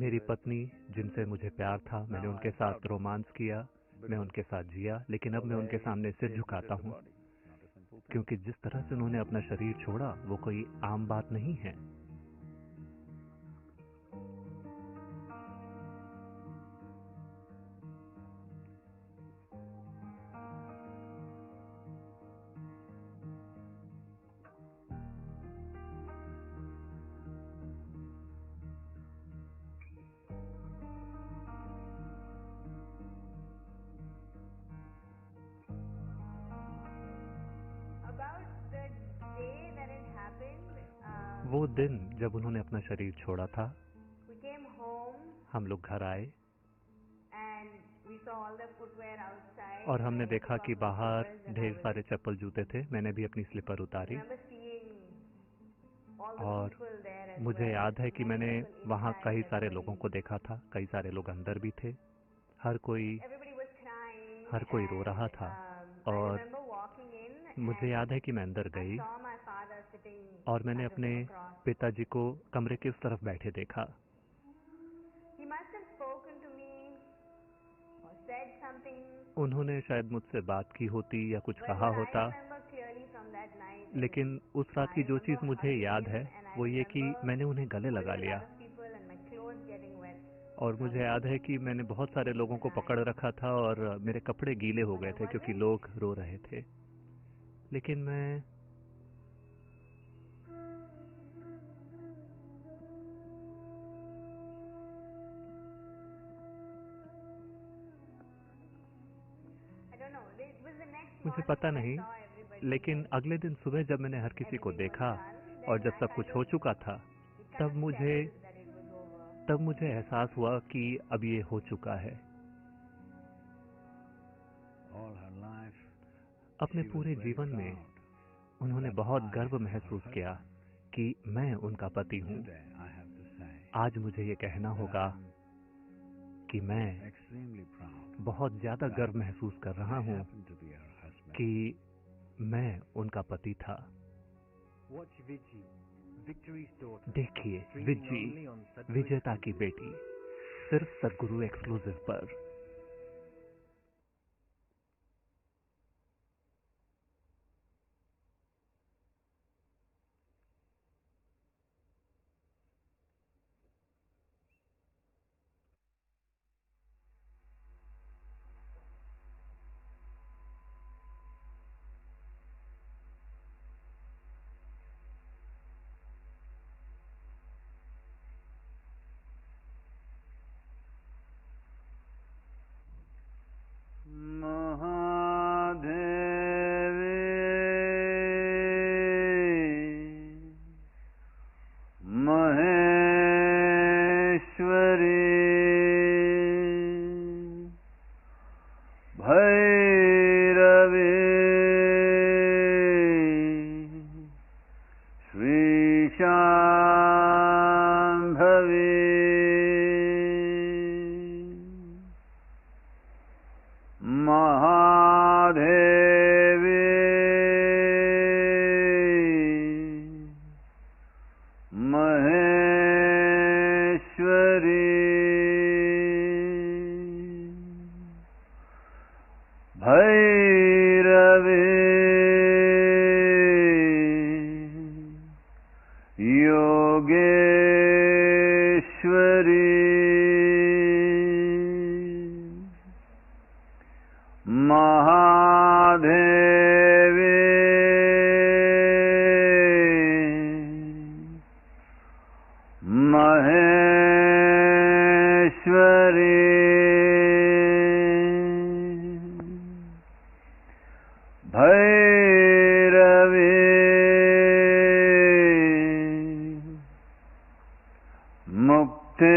मेरी पत्नी जिनसे मुझे प्यार था, मैंने उनके साथ रोमांस किया, मैं उनके साथ जिया, लेकिन अब मैं उनके सामने सिर झुकाता हूँ, क्योंकि जिस तरह से उन्होंने अपना शरीर छोड़ा वो कोई आम बात नहीं है। वो दिन जब उन्होंने अपना शरीर छोड़ा था, हम लोग घर आए और हमने देखा कि बाहर ढेर सारे चप्पल जूते थे। मैंने भी अपनी स्लीपर उतारी और मुझे याद है कि मैंने वहाँ कई सारे लोगों को देखा था, कई सारे लोग अंदर भी थे। हर कोई रो रहा था और मुझे याद है कि मैं अंदर गई और मैंने अपने पिताजी को कमरे के उस तरफ बैठे देखा। उन्होंने शायद मुझसे बात की होती या कुछ कहा होता, लेकिन उस रात की जो चीज मुझे याद है वो ये कि मैंने उन्हें गले लगा लिया और मुझे याद है कि मैंने बहुत सारे लोगों को पकड़ रखा था और मेरे कपड़े गीले हो गए थे क्योंकि लोग रो रहे थे। लेकिन मैं मुझे पता नहीं, लेकिन अगले दिन सुबह जब मैंने हर किसी को देखा और जब सब कुछ हो चुका था, तब मुझे एहसास हुआ कि अब ये हो चुका है। अपने पूरे जीवन में उन्होंने बहुत गर्व महसूस किया कि मैं उनका पति हूँ। आज मुझे ये कहना होगा कि मैं बहुत ज्यादा गर्व महसूस कर रहा हूँ कि मैं उनका पति था। देखिए विजी, विजेता की बेटी, सिर्फ सदगुरु एक्सक्लूसिव पर। महादेवी महेश्वरी भैरवी योगेश्वरी महादेवी महेश्वरी भैरवी मुक्तेश्वरी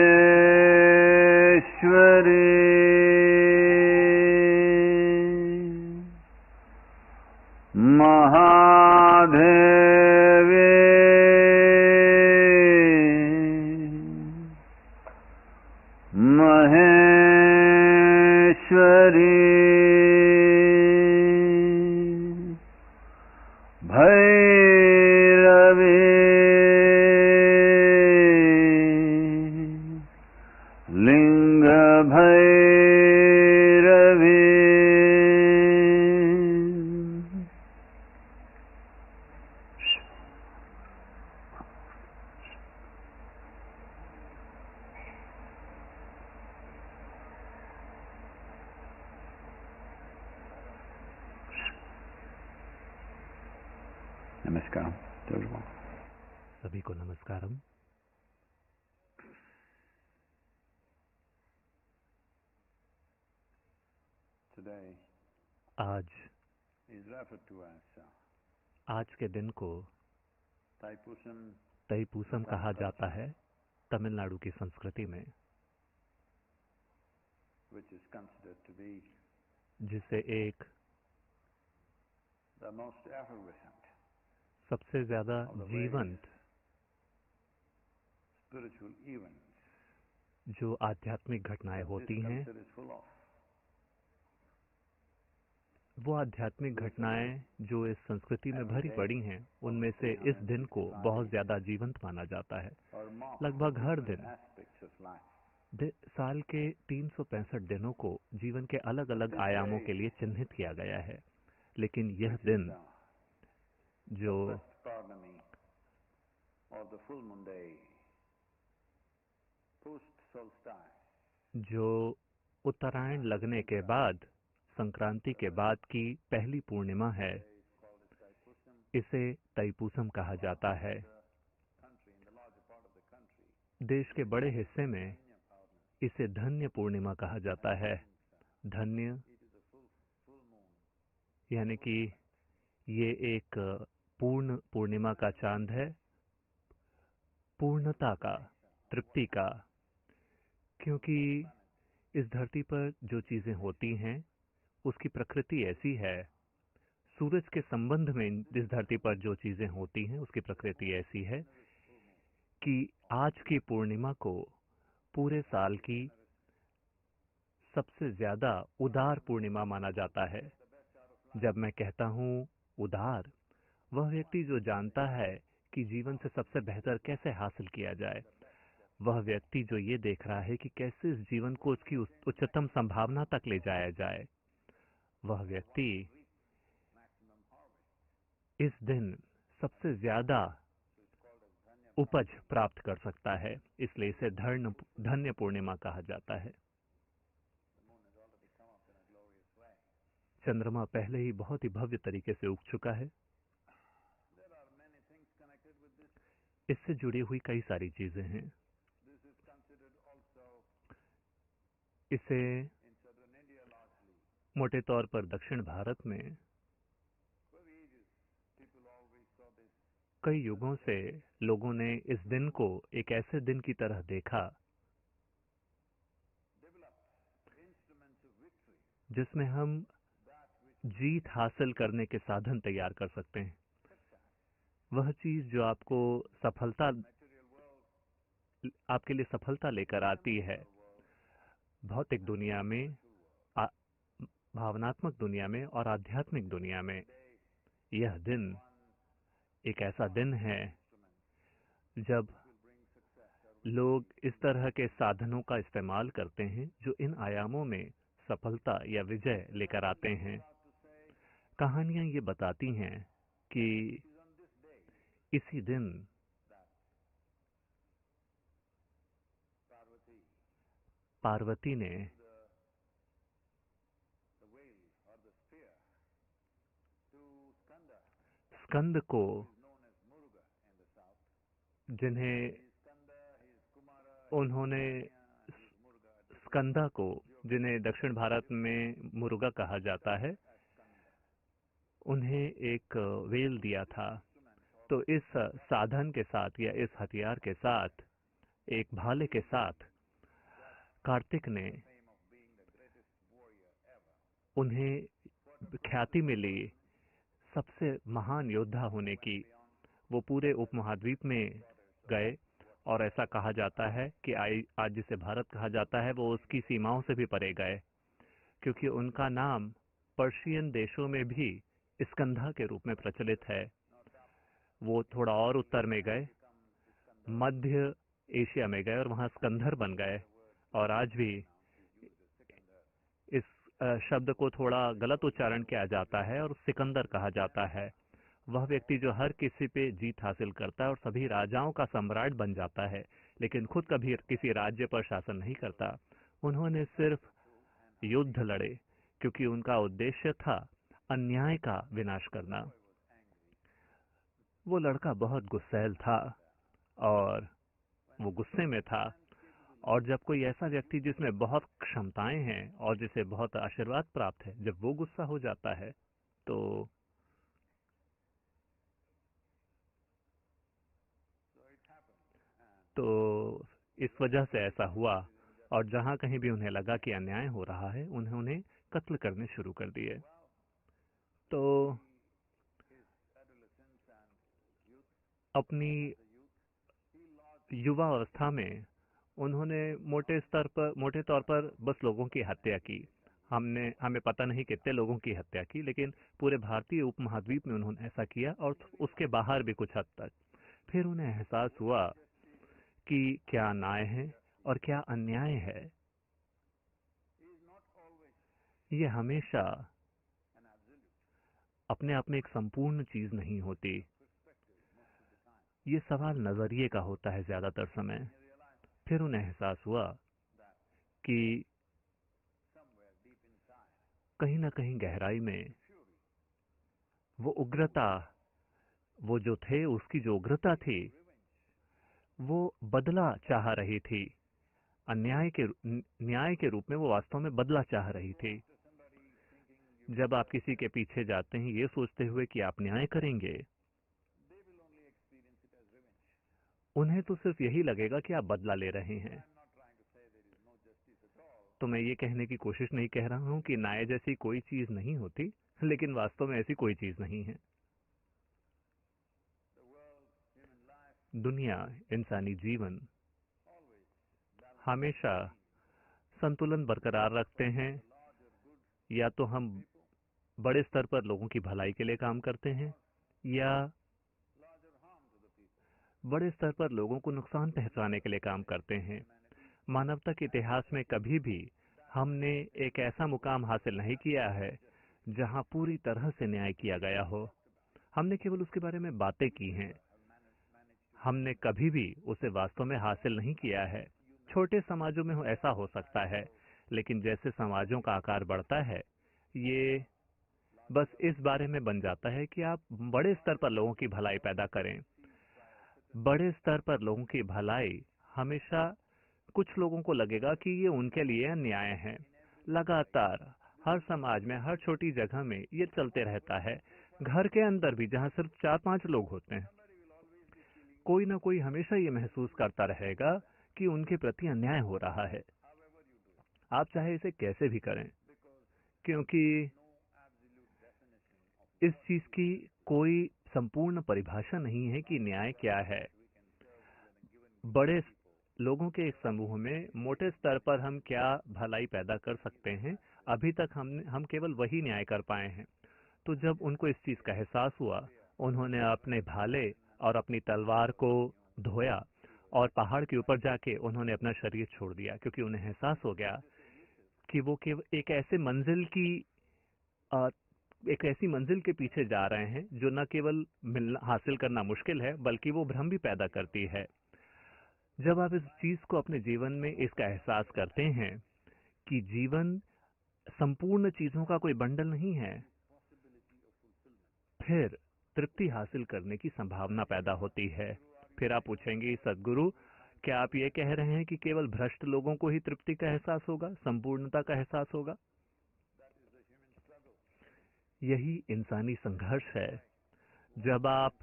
महादेवी महेश्वरी भैरवी लिंग भैरवी नमस्कार सभी को नमस्कारम। आज के दिन को तैपूसम कहा जाता है तमिलनाडु की संस्कृति में, जिसे एक सबसे ज्यादा जीवंत जो आध्यात्मिक घटनाएं होती हैं, वो आध्यात्मिक घटनाएं जो इस संस्कृति में भरी पड़ी हैं, उनमें से इस दिन को बहुत ज्यादा जीवंत माना जाता है। लगभग हर दिन साल के 365 दिनों को जीवन के अलग अलग आयामों के लिए चिन्हित किया गया है, लेकिन यह दिन जो उत्तरायण लगने के बाद, संक्रांति के बाद की पहली पूर्णिमा है, इसे तैपूसम कहा जाता है। देश के बड़े हिस्से में इसे धन्य पूर्णिमा कहा जाता है। धन्य यानी कि ये एक पूर्ण पूर्णिमा का चांद है, पूर्णता का, तृप्ति का, क्योंकि इस धरती पर जो चीजें होती हैं उसकी प्रकृति ऐसी है। सूरज के संबंध में इस धरती पर जो चीजें होती हैं उसकी प्रकृति ऐसी है कि आज की पूर्णिमा को पूरे साल की सबसे ज्यादा उदार पूर्णिमा माना जाता है। जब मैं कहता हूँ उदार, वह व्यक्ति जो जानता है कि जीवन से सबसे बेहतर कैसे हासिल किया जाए, वह व्यक्ति जो ये देख रहा है कि कैसे इस जीवन को उसकी उच्चतम संभावना तक ले जाया जाए, वह व्यक्ति इस दिन सबसे ज्यादा उपज प्राप्त कर सकता है। इसलिए इसे धन्य पूर्णिमा कहा जाता है। चंद्रमा पहले ही बहुत ही भव्य तरीके से उग चुका है। इससे जुड़ी हुई कई सारी चीजें हैं। इसे मोटे तौर पर दक्षिण भारत में कई युगों से लोगों ने इस दिन को एक ऐसे दिन की तरह देखा जिसमें हम जीत हासिल करने के साधन तैयार कर सकते हैं। वह चीज जो आपके लिए सफलता लेकर आती है। भौतिक दुनिया में भावनात्मक दुनिया में और आध्यात्मिक दुनिया में यह दिन एक ऐसा दिन है जब लोग इस तरह के साधनों का इस्तेमाल करते हैं जो इन आयामों में सफलता या विजय लेकर आते हैं। कहानियां ये बताती हैं कि इसी दिन पार्वती ने स्कंद को, जिन्हें उन्होंने स्कंदा को, जिन्हें दक्षिण भारत में मुर्गा कहा जाता है, उन्हें एक वेल दिया था। तो इस साधन के साथ या इस हथियार के साथ, एक भाले के साथ, कार्तिक ने उन्हें ख्याति मिली सबसे महान योद्धा होने की। वो पूरे उपमहाद्वीप में गए और ऐसा कहा जाता है कि आज जिसे भारत कहा जाता है वो उसकी सीमाओं से भी परे गए, क्योंकि उनका नाम पर्शियन देशों में भी स्कंधा के रूप में प्रचलित है। वो थोड़ा और उत्तर में गए, मध्य एशिया में गए और वहां स्कंधर बन गए। और आज भी इस शब्द को थोड़ा गलत उच्चारण किया जाता है और सिकंदर कहा जाता है। वह व्यक्ति जो हर किसी पे जीत हासिल करता है और सभी राजाओं का सम्राट बन जाता है, लेकिन खुद कभी किसी राज्य पर शासन नहीं करता। उन्होंने सिर्फ युद्ध लड़े क्योंकि उनका उद्देश्य था अन्याय का विनाश करना। वो लड़का बहुत गुस्सैल था और वो गुस्से में था, और जब कोई ऐसा व्यक्ति जिसमें बहुत क्षमताएं हैं और जिसे बहुत आशीर्वाद प्राप्त है, जब वो गुस्सा हो जाता है तो इस वजह से ऐसा हुआ। और जहां कहीं भी उन्हें लगा कि अन्याय हो रहा है, उन्होंने कत्ल करने शुरू कर दिए। तो अपनी युवा अवस्था में उन्होंने मोटे तौर पर बस लोगों की हत्या की। हमें पता नहीं कितने लोगों की हत्या की, लेकिन पूरे भारतीय उपमहाद्वीप में उन्होंने ऐसा किया और उसके बाहर भी कुछ हद तक। फिर उन्हें एहसास हुआ कि क्या न्याय है और क्या अन्याय है। ये हमेशा अपने आप में एक संपूर्ण चीज नहीं होती। ये सवाल नजरिए का होता है ज्यादातर समय। फिर उन्हें एहसास हुआ कि कहीं ना कहीं गहराई में वो उग्रता, वो जो थे, उसकी जो उग्रता थी, वो बदला चाह रही थी। न्याय के रूप में वो वास्तव में बदला चाह रही थी। जब आप किसी के पीछे जाते हैं ये सोचते हुए कि आप न्याय करेंगे, उन्हें तो सिर्फ यही लगेगा कि आप बदला ले रहे हैं। तो मैं ये कहने की कोशिश नहीं कर रहा हूं कि न्याय जैसी कोई चीज नहीं होती, लेकिन वास्तव में ऐसी कोई चीज नहीं है। दुनिया, इंसानी जीवन हमेशा संतुलन बरकरार रखते हैं। या तो हम बड़े स्तर पर लोगों की भलाई के लिए काम करते हैं, या बड़े स्तर पर लोगों को नुकसान पहुंचाने के लिए काम करते हैं। मानवता के इतिहास में कभी भी हमने एक ऐसा मुकाम हासिल नहीं किया है जहां पूरी तरह से न्याय किया गया हो। हमने केवल उसके बारे में बातें की हैं, हमने कभी भी उसे वास्तव में हासिल नहीं किया है। छोटे समाजों में ऐसा हो सकता है, लेकिन जैसे समाजों का आकार बढ़ता है, ये बस इस बारे में बन जाता है कि आप बड़े स्तर पर लोगों की भलाई पैदा करें। बड़े स्तर पर लोगों की भलाई हमेशा कुछ लोगों को लगेगा कि ये उनके लिए अन्याय है। लगातार हर समाज में, हर छोटी जगह में ये चलते रहता है। घर के अंदर भी, जहां सिर्फ 4-5 लोग होते हैं, कोई ना कोई हमेशा ये महसूस करता रहेगा कि उनके प्रति अन्याय हो रहा है। आप चाहे इसे कैसे भी करें, क्योंकि इस चीज की कोई संपूर्ण परिभाषा नहीं है कि न्याय क्या है। बड़े लोगों के एक समूह में मोटे स्तर पर हम क्या भलाई पैदा कर सकते हैं, अभी तक हम केवल वही न्याय कर पाए हैं। तो जब उनको इस चीज का एहसास हुआ, उन्होंने अपने भाले और अपनी तलवार को धोया और पहाड़ के ऊपर जाके उन्होंने अपना शरीर छोड़ दिया, क्योंकि उन्हें एहसास हो गया कि वो केवल एक ऐसी मंजिल के पीछे जा रहे हैं जो न केवल हासिल करना मुश्किल है, बल्कि वो भ्रम भी पैदा करती है। जब आप इस चीज को अपने जीवन में इसका एहसास करते हैं कि जीवन संपूर्ण चीजों का कोई बंडल नहीं है, फिर तृप्ति हासिल करने की संभावना पैदा होती है। फिर आप पूछेंगे, सद्गुरु, क्या आप ये कह रहे हैं कि केवल भ्रष्ट लोगों को ही तृप्ति का एहसास होगा, संपूर्णता का एहसास होगा? यही इंसानी संघर्ष है। जब आप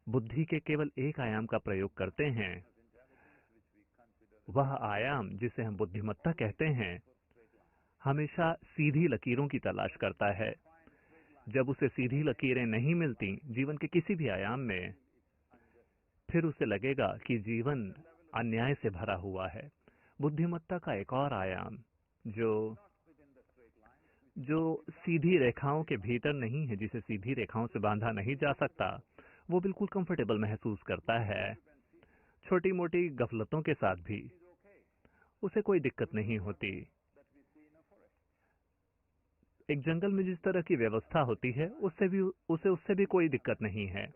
बुद्धि के केवल एक आयाम का प्रयोग करते हैं, वह आयाम जिसे हम बुद्धिमत्ता कहते हैं, हमेशा सीधी लकीरों की तलाश करता है। जब उसे सीधी लकीरें नहीं मिलती जीवन के किसी भी आयाम में, फिर उसे लगेगा कि जीवन अन्याय से भरा हुआ है। बुद्धिमत्ता का एक और आयाम जो सीधी रेखाओं के भीतर नहीं है, जिसे सीधी रेखाओं से बांधा नहीं जा सकता, वो बिल्कुल कंफर्टेबल महसूस करता है। छोटी मोटी गफलतों के साथ भी उसे कोई दिक्कत नहीं होती। एक जंगल में जिस तरह की व्यवस्था होती है, उससे भी कोई दिक्कत नहीं है।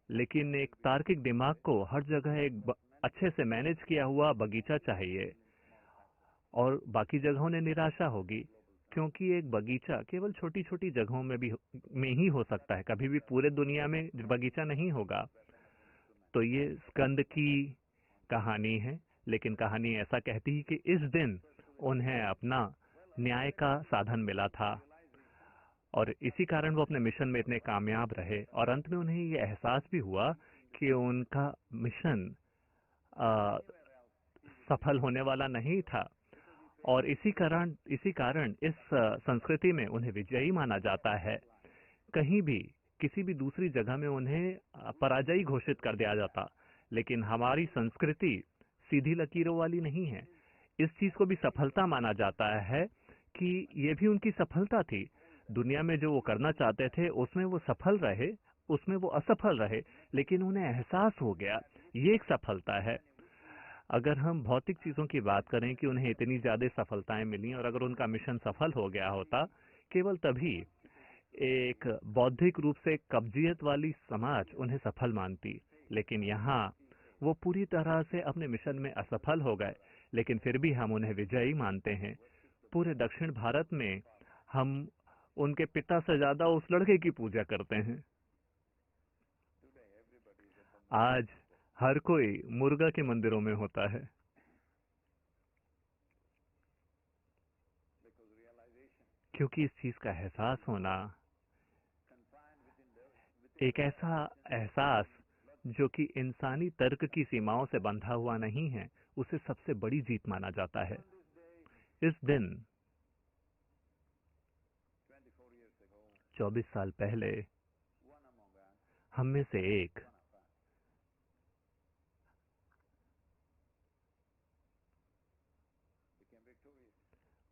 लेकिन एक तार्किक दिमाग को हर जगह एक अच्छे से मैनेज किया हुआ बगीचा चाहिए, और बाकी जगहों ने निराशा होगी, क्योंकि एक बगीचा केवल छोटी छोटी जगहों में ही हो सकता है, कभी भी पूरे दुनिया में बगीचा नहीं होगा। तो ये स्कंद की कहानी है, लेकिन कहानी ऐसा कहती है कि इस दिन उन्हें अपना न्याय का साधन मिला था, और इसी कारण वो अपने मिशन में इतने कामयाब रहे, और अंत में उन्हें ये एहसास भी हुआ कि उनका मिशन सफल होने वाला नहीं था, और इसी कारण इस संस्कृति में उन्हें विजयी माना जाता है। कहीं भी किसी भी दूसरी जगह में उन्हें पराजयी घोषित कर दिया जाता, लेकिन हमारी संस्कृति सीधी लकीरों वाली नहीं है। इस चीज को भी सफलता माना जाता है कि ये भी उनकी सफलता थी। दुनिया में जो वो करना चाहते थे उसमें वो सफल रहे, उसमें वो असफल रहे, लेकिन उन्हें एहसास हो गया, ये एक सफलता है। अगर हम भौतिक चीजों की बात करें कि उन्हें इतनी ज्यादा सफलताएं मिली, और अगर उनका मिशन सफल हो गया होता, केवल तभी एक बौद्धिक रूप से कब्जियत वाली समाज उन्हें सफल मानती। लेकिन यहाँ वो पूरी तरह से अपने मिशन में असफल हो गए, लेकिन फिर भी हम उन्हें विजयी मानते हैं। पूरे दक्षिण भारत में हम उनके पिता से ज्यादा उस लड़के की पूजा करते हैं। आज हर कोई मुर्गा के मंदिरों में होता है, क्योंकि इस चीज का एहसास होना, एक ऐसा एहसास जो कि इंसानी तर्क की सीमाओं से बंधा हुआ नहीं है, उसे सबसे बड़ी जीत माना जाता है। इस दिन 24 साल पहले हम में से एक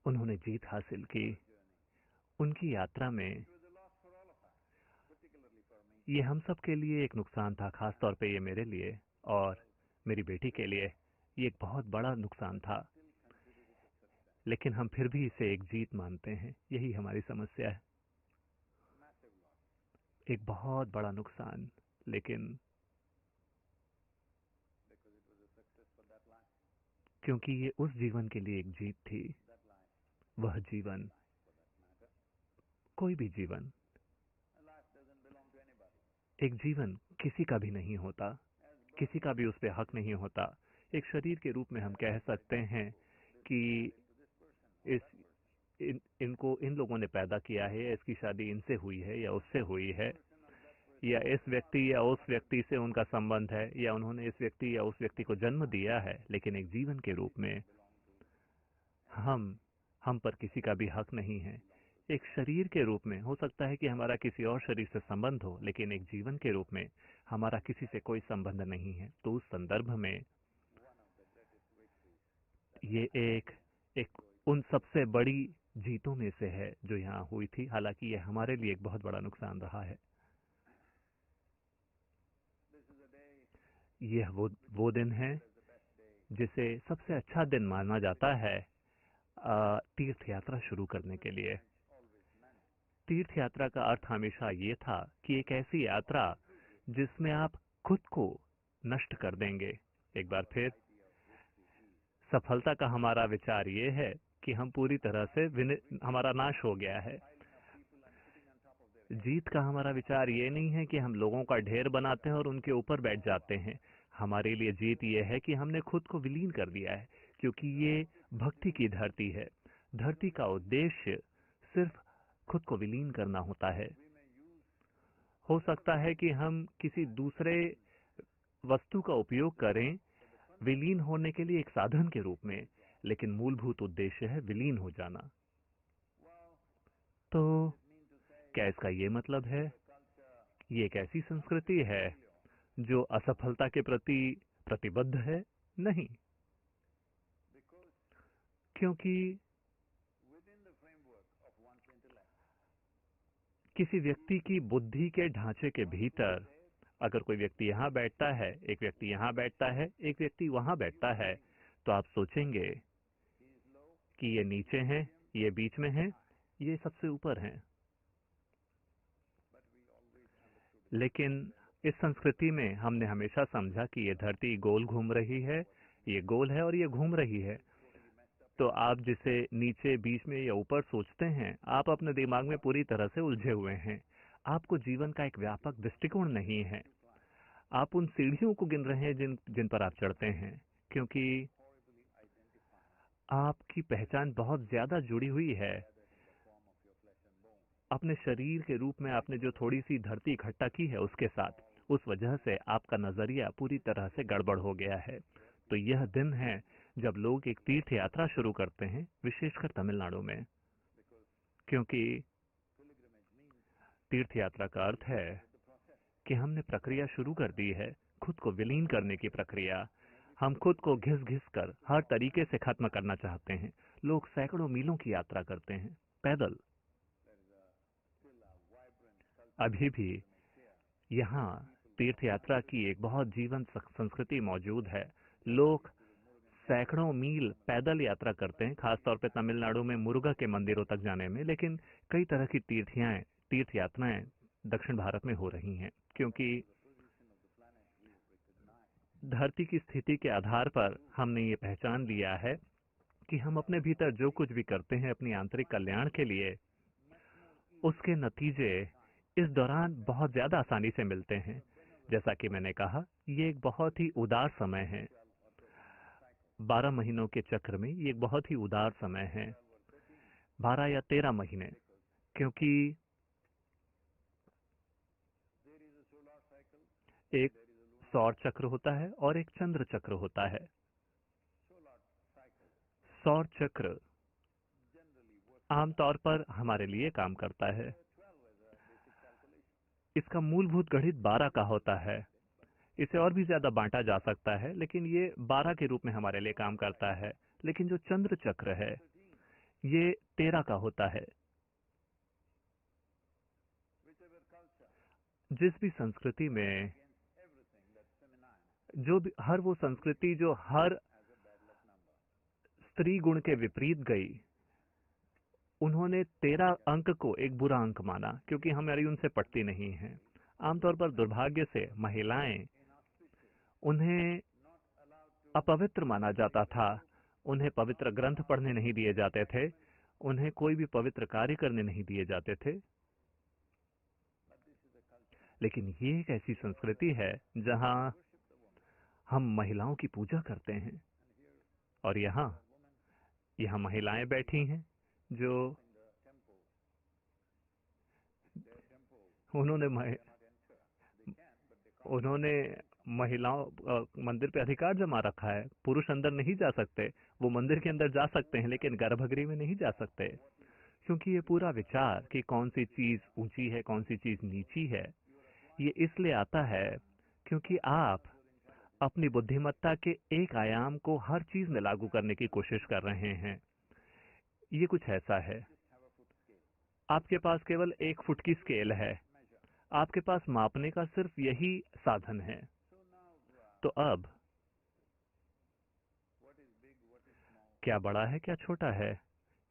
उन्होंने जीत हासिल की। उनकी यात्रा में ये हम सब के लिए एक नुकसान था, खास तौर पे ये मेरे लिए और मेरी बेटी के लिए ये एक बहुत बड़ा नुकसान था, लेकिन हम फिर भी इसे एक जीत मानते हैं। यही हमारी समस्या है, एक बहुत बड़ा नुकसान, लेकिन क्योंकि ये उस जीवन के लिए एक जीत थी। वह जीवन, कोई भी जीवन, एक जीवन किसी का भी नहीं होता, किसी का भी उस पे हक नहीं होता। एक शरीर के रूप में हम कह सकते हैं कि इन लोगों ने पैदा किया है, या इसकी शादी इनसे हुई है या उससे हुई है, या इस व्यक्ति या उस व्यक्ति से उनका संबंध है, या उन्होंने इस व्यक्ति या उस व्यक्ति को जन्म दिया है, लेकिन एक जीवन के रूप में हम पर किसी का भी हक नहीं है। एक शरीर के रूप में हो सकता है कि हमारा किसी और शरीर से संबंध हो, लेकिन एक जीवन के रूप में हमारा किसी से कोई संबंध नहीं है। तो उस संदर्भ में ये एक उन सबसे बड़ी जीतों में से है जो यहाँ हुई थी। हालांकि यह हमारे लिए एक बहुत बड़ा नुकसान रहा है। यह वो दिन है जिसे सबसे अच्छा दिन माना जाता है तीर्थ यात्रा शुरू करने के लिए। तीर्थ यात्रा का अर्थ हमेशा ये था कि एक ऐसी यात्रा जिसमें आप खुद को नष्ट कर देंगे। एक बार फिर सफलता का हमारा विचार ये है कि हम पूरी तरह से हमारा नाश हो गया है। जीत का हमारा विचार ये नहीं है कि हम लोगों का ढेर बनाते हैं और उनके ऊपर बैठ जाते हैं। हमारे लिए जीत ये है कि हमने खुद को विलीन कर दिया है, क्योंकि ये भक्ति की धरती है। धरती का उद्देश्य सिर्फ खुद को विलीन करना होता है। हो सकता है कि हम किसी दूसरे वस्तु का उपयोग करें विलीन होने के लिए एक साधन के रूप में, लेकिन मूलभूत उद्देश्य है विलीन हो जाना। तो क्या इसका ये मतलब है ये एक ऐसी संस्कृति है जो असफलता के प्रति प्रतिबद्ध है? नहीं, क्योंकि किसी व्यक्ति की बुद्धि के ढांचे के भीतर अगर कोई व्यक्ति यहाँ बैठता है, एक व्यक्ति यहाँ बैठता है, एक व्यक्ति वहां बैठता है, तो आप सोचेंगे कि ये नीचे हैं, ये बीच में हैं, ये सबसे ऊपर हैं। लेकिन इस संस्कृति में हमने हमेशा समझा कि ये धरती गोल घूम रही है, ये गोल है और ये घूम रही है। तो आप जिसे नीचे, बीच में या ऊपर सोचते हैं, आप अपने दिमाग में पूरी तरह से उलझे हुए हैं। आपको जीवन का एक व्यापक दृष्टिकोण नहीं है। आप उन सीढ़ियों को गिन रहे हैं जिन पर आप चढ़ते हैं, क्योंकि आपकी पहचान बहुत ज्यादा जुड़ी हुई है अपने शरीर के रूप में। आपने जो थोड़ी सी धरती इकट्ठा की है उसके साथ, उस वजह से आपका नजरिया पूरी तरह से गड़बड़ हो गया है। तो यह दिन है जब लोग एक तीर्थ यात्रा शुरू करते हैं, विशेषकर तमिलनाडु में, क्योंकि तीर्थ यात्रा का अर्थ है कि हमने प्रक्रिया शुरू कर दी है, खुद को विलीन करने की प्रक्रिया। हम खुद को घिस घिस कर हर तरीके से खत्म करना चाहते हैं। लोग सैकड़ों मीलों की यात्रा करते हैं पैदल। अभी भी यहाँ तीर्थ यात्रा की एक बहुत जीवंत संस्कृति मौजूद है। लोग सैकड़ों मील पैदल यात्रा करते हैं, खासतौर पे तमिलनाडु में मुरुगा के मंदिरों तक जाने में। लेकिन कई तरह की तीर्थ यात्राएं दक्षिण भारत में हो रही हैं, क्योंकि धरती की स्थिति के आधार पर हमने ये पहचान लिया है कि हम अपने भीतर जो कुछ भी करते हैं अपनी आंतरिक कल्याण के लिए, उसके नतीजे इस दौरान बहुत ज्यादा आसानी से मिलते हैं। जैसा कि मैंने कहा, ये एक बहुत ही उदार समय है। 12 महीनों के चक्र में ये एक बहुत ही उदार समय है, 12 या 13 महीने, क्योंकि एक सौर चक्र होता है और एक चंद्र चक्र होता है। सौर चक्र आमतौर पर हमारे लिए काम करता है। इसका मूलभूत गणित 12 का होता है। इसे और भी ज्यादा बांटा जा सकता है, लेकिन ये 12 के रूप में हमारे लिए काम करता है। लेकिन जो चंद्र चक्र है ये 13 का होता है। जिस भी संस्कृति में हर वो संस्कृति जो हर स्त्री गुण के विपरीत गई, उन्होंने 13 अंक को एक बुरा अंक माना, क्योंकि हमारी उनसे पटती नहीं है। आमतौर पर दुर्भाग्य से महिलाएं, उन्हें अपवित्र माना जाता था। उन्हें पवित्र ग्रंथ पढ़ने नहीं दिए जाते थे, उन्हें कोई भी पवित्र कार्य करने नहीं दिए जाते थे। लेकिन ये एक ऐसी संस्कृति है जहां हम महिलाओं की पूजा करते हैं, और यहाँ महिलाएं बैठी हैं जो उन्होंने महिलाओं मंदिर पे अधिकार जमा रखा है। पुरुष अंदर नहीं जा सकते। वो मंदिर के अंदर जा सकते हैं, लेकिन गर्भगृह में नहीं जा सकते, क्योंकि ये पूरा विचार कि कौन सी चीज ऊंची है, कौन सी चीज नीची है, ये इसलिए आता है क्योंकि आप अपनी बुद्धिमत्ता के एक आयाम को हर चीज में लागू करने की कोशिश कर रहे हैं। ये कुछ ऐसा है, आपके पास केवल 1 फुट की स्केल है, आपके पास मापने का सिर्फ यही साधन है। तो अब क्या बड़ा है क्या छोटा है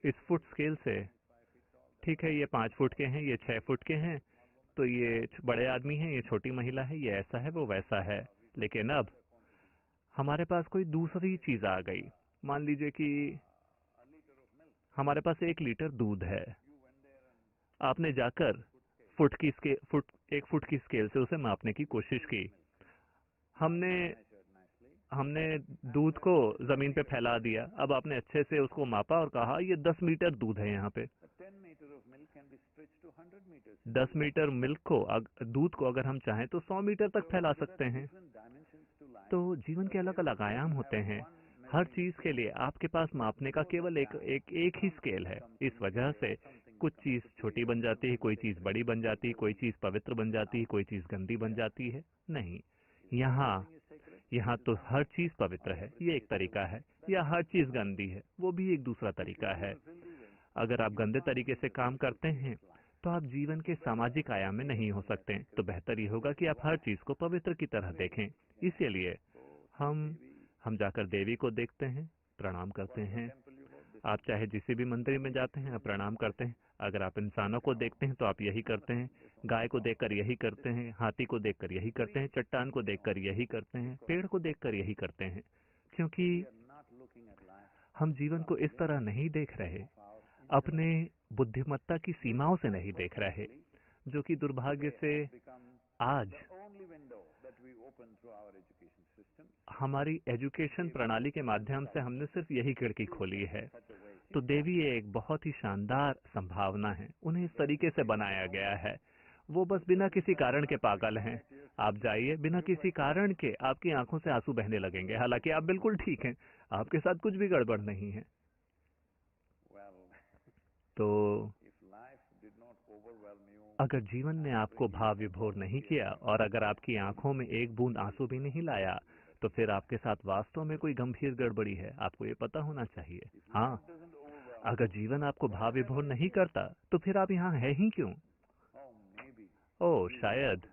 इस फुट स्केल से? ठीक है, ये 5 फुट के हैं, ये 6 फुट के हैं, तो ये बड़े आदमी हैं, ये छोटी महिला है, ये ऐसा है, वो वैसा है। लेकिन अब हमारे पास कोई दूसरी चीज आ गई। मान लीजिए कि हमारे पास 1 लीटर दूध है। आपने जाकर 1 फुट की स्केल से उसे मापने की कोशिश की। हमने दूध को जमीन पे फैला दिया। अब आपने अच्छे से उसको मापा और कहा ये 10 मीटर दूध है यहाँ पे। 10 मीटर दूध को अगर हम चाहें तो 100 मीटर तक फैला सकते हैं। तो जीवन के अलग अलग आयाम होते हैं। हर चीज के लिए आपके पास मापने का केवल एक ही स्केल है। इस वजह से कुछ चीज छोटी बन जाती है, कोई चीज बड़ी बन जाती है, कोई चीज पवित्र बन जाती है, कोई चीज गंदी बन जाती है। नहीं, यहाँ तो हर चीज पवित्र है, ये एक तरीका है, या हर चीज गंदी है, वो भी एक दूसरा तरीका है। अगर आप गंदे तरीके से काम करते हैं तो आप जीवन के सामाजिक आयाम में नहीं हो सकते। तो बेहतर ये होगा कि आप हर चीज को पवित्र की तरह देखें। इसीलिए हम जाकर देवी को देखते हैं, प्रणाम करते हैं। आप चाहे जिस भी मंदिर में जाते हैं, आप प्रणाम करते हैं। अगर आप इंसानों को देखते हैं तो आप यही करते हैं। गाय को देखकर यही करते हैं, हाथी को देखकर यही करते हैं, चट्टान को देखकर यही करते हैं, पेड़ को देखकर यही करते हैं, क्योंकि हम जीवन को इस तरह नहीं देख रहे, अपने बुद्धिमत्ता की सीमाओं से नहीं देख रहे, जो कि दुर्भाग्य से आज हमारी एजुकेशन प्रणाली के माध्यम से हमने सिर्फ यही खिड़की खोली है। तो देवी एक बहुत ही शानदार संभावना है। उन्हें इस तरीके से बनाया गया है, वो बस बिना किसी कारण के पागल हैं। आप जाइए, बिना किसी कारण के आपकी आंखों से आंसू बहने लगेंगे, हालांकि आप बिल्कुल ठीक हैं, आपके साथ कुछ भी गड़बड़ नहीं है। तो अगर जीवन ने आपको भाव विभोर नहीं किया और अगर आपकी आंखों में एक बूंद आंसू भी नहीं लाया, तो फिर आपके साथ वास्तव में कोई गंभीर गड़बड़ी है। आपको ये पता होना चाहिए। हाँ, अगर जीवन आपको भाव विभोर नहीं करता तो फिर आप यहाँ है ही क्यों? ओह, शायद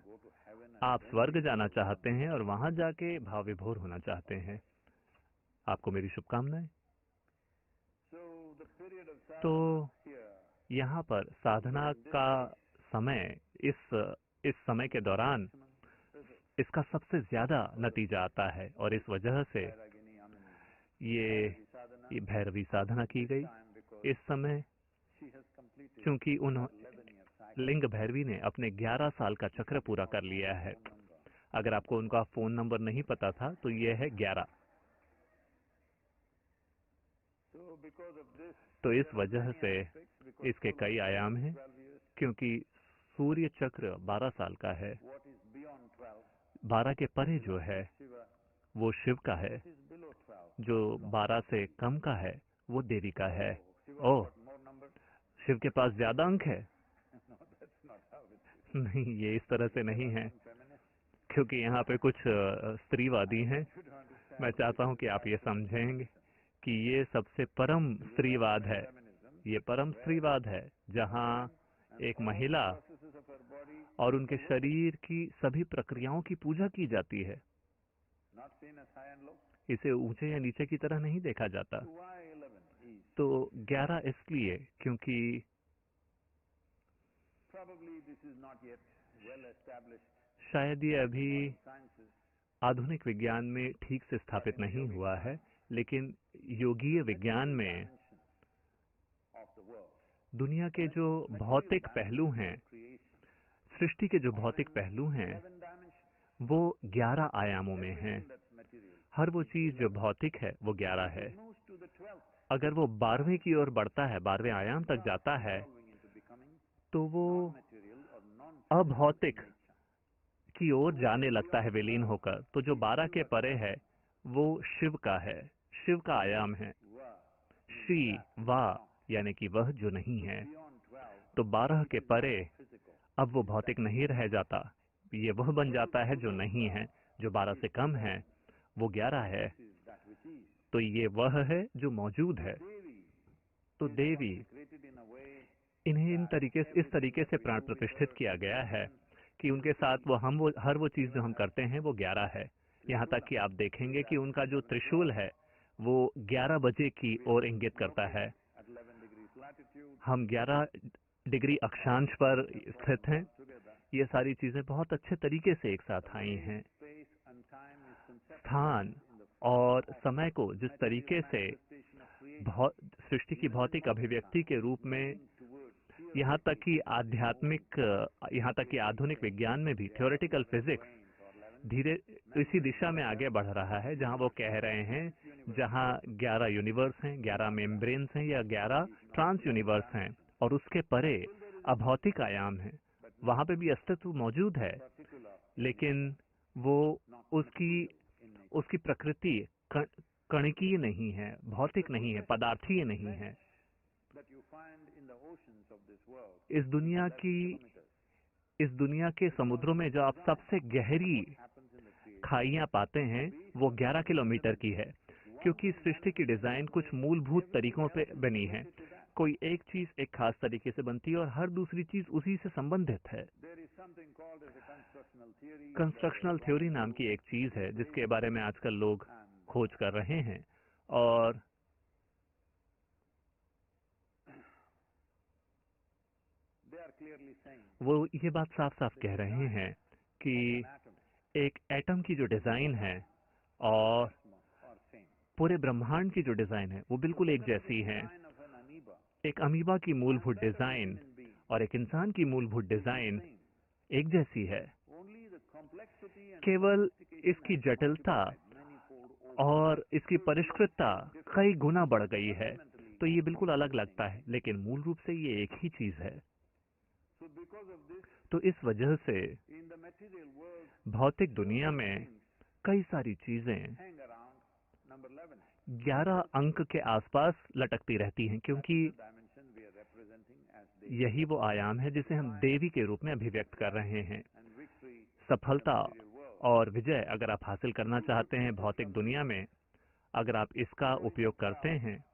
आप स्वर्ग जाना चाहते हैं और वहां जाके भाव विभोर होना चाहते हैं। आपको मेरी शुभकामनाएं। तो यहाँ पर साधना का समय, इस समय के दौरान इसका सबसे ज्यादा नतीजा आता है, और इस वजह से ये भैरवी साधना की गई इस समय, क्योंकि लिंग भैरवी ने अपने 11 साल का चक्र पूरा कर लिया है। अगर आपको उनका फोन नंबर नहीं पता था तो ये है 11। तो इस वजह से इसके कई आयाम हैं, क्योंकि सूर्य चक्र 12 साल का है। 12 के परे जो है वो शिव का है, जो 12 से कम का है वो देवी का है। ओह, शिव के पास ज्यादा अंक है? नहीं, ये इस तरह से नहीं है, क्योंकि यहाँ पे कुछ स्त्रीवादी हैं। मैं चाहता हूँ कि आप ये समझेंगे कि ये सबसे परम स्त्रीवाद है। ये परम स्त्रीवाद है जहाँ एक महिला और उनके शरीर की सभी प्रक्रियाओं की पूजा की जाती है। इसे ऊंचे या नीचे की तरह नहीं देखा जाता। तो 11 इसलिए क्योंकि शायद ये अभी आधुनिक विज्ञान में ठीक से स्थापित नहीं हुआ है, लेकिन योगीय विज्ञान में दुनिया के जो भौतिक पहलू हैं, सृष्टि के जो भौतिक पहलू हैं, वो 11 आयामों में हैं। हर वो चीज जो भौतिक है वो 11 है। अगर वो 12वें की ओर बढ़ता है, 12वें आयाम तक जाता है, तो वो अभौतिक की ओर जाने लगता है विलीन होकर। तो जो 12 के परे है वो शिव का है, शिव का आयाम है। श्री वा यानी कि वह जो नहीं है। तो 12 के परे अब वो भौतिक नहीं रह जाता, ये वह बन जाता है जो नहीं है। जो 12 से कम है वो 11 है। तो ये वह है जो मौजूद है। तो देवी, इन्हें इस तरीके से प्राण प्रतिष्ठित किया गया है कि उनके साथ हर वो चीज जो हम करते हैं वो 11 है। यहाँ तक कि आप देखेंगे कि उनका जो त्रिशूल है वो 11 बजे की ओर इंगित करता है। हम 11 डिग्री अक्षांश पर स्थित हैं। ये सारी चीजें बहुत अच्छे तरीके से एक साथ आई हैं। स्थान और समय को जिस तरीके से सृष्टि की भौतिक अभिव्यक्ति के रूप में, यहाँ तक कि आधुनिक विज्ञान में भी थ्योरेटिकल फिजिक्स धीरे इसी दिशा में आगे बढ़ रहा है, जहां वो कह रहे हैं जहां 11 यूनिवर्स हैं, 11 मेम्ब्रेन्स हैं या 11 ट्रांस यूनिवर्स हैं और उसके परे अभौतिक आयाम हैं, वहां पे भी अस्तित्व मौजूद है, लेकिन वो उसकी प्रकृति कणिकीय नहीं है, भौतिक नहीं है, पदार्थीय नहीं है। इस दुनिया के समुद्रों में जो आप सबसे गहरी खाइयां पाते हैं वो 11 किलोमीटर की है, क्योंकि सृष्टि की डिजाइन कुछ मूलभूत तरीकों पे बनी है। कोई एक चीज एक खास तरीके से बनती है और हर दूसरी चीज उसी से संबंधित है। कंस्ट्रक्शनल थ्योरी नाम की एक चीज है जिसके बारे में आजकल लोग खोज कर रहे हैं, और वो ये बात साफ साफ कह रहे हैं कि एक एटम की जो डिजाइन है और पूरे ब्रह्मांड की जो डिजाइन है वो बिल्कुल एक जैसी है। एक अमीबा की मूलभूत डिजाइन और एक इंसान की मूलभूत डिजाइन एक जैसी है, केवल इसकी जटिलता और इसकी परिष्कृतता कई गुना बढ़ गई है, तो ये बिल्कुल अलग लगता है, लेकिन मूल रूप से ये एक ही चीज है। तो इस वजह से भौतिक दुनिया में कई सारी चीजें 11 अंक के आसपास लटकती रहती हैं, क्योंकि यही वो आयाम है जिसे हम देवी के रूप में अभिव्यक्त कर रहे हैं। सफलता और विजय अगर आप हासिल करना चाहते हैं भौतिक दुनिया में, अगर आप इसका उपयोग करते हैं,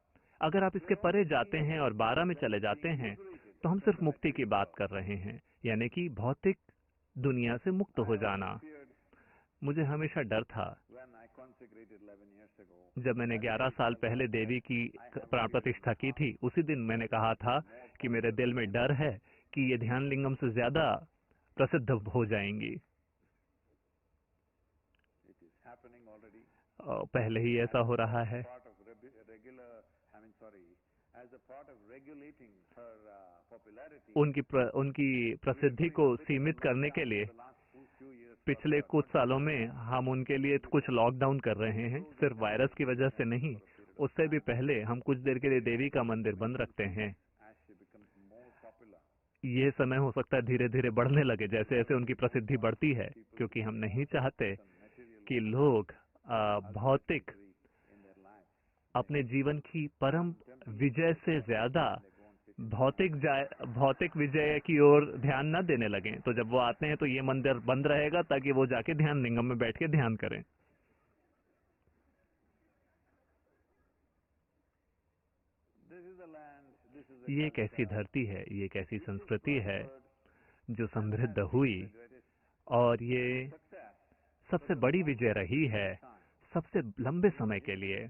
अगर आप इसके परे जाते हैं और 12 में चले जाते हैं, तो हम सिर्फ मुक्ति की बात कर रहे हैं, यानी कि भौतिक दुनिया से मुक्त हो जाना। मुझे हमेशा डर था जब मैंने 11 साल पहले देवी की प्राण प्रतिष्ठा की थी। उसी दिन मैंने कहा था कि मेरे दिल में डर है कि ये ध्यान लिंगम से ज्यादा प्रसिद्ध हो जाएंगी। पहले ही ऐसा हो रहा है। उनकी प्रसिद्धि को सीमित करने के लिए पिछले कुछ सालों में हम उनके लिए कुछ लॉकडाउन कर रहे हैं, सिर्फ वायरस की वजह से नहीं, उससे भी पहले हम कुछ देर के लिए देवी का मंदिर बंद रखते हैं। ये समय हो सकता है धीरे धीरे बढ़ने लगे जैसे जैसे उनकी प्रसिद्धि बढ़ती है, क्योंकि हम नहीं चाहते कि लोग भौतिक अपने जीवन की परम विजय से ज्यादा भौतिक विजय की ओर ध्यान न देने लगे। तो जब वो आते हैं तो ये मंदिर बंद रहेगा ताकि वो जाके ध्यान लिंगम में बैठ के ध्यान करें। ये एक ऐसी धरती है, ये एक ऐसी संस्कृति है जो समृद्ध हुई, और ये सबसे बड़ी विजय रही है सबसे लंबे समय के लिए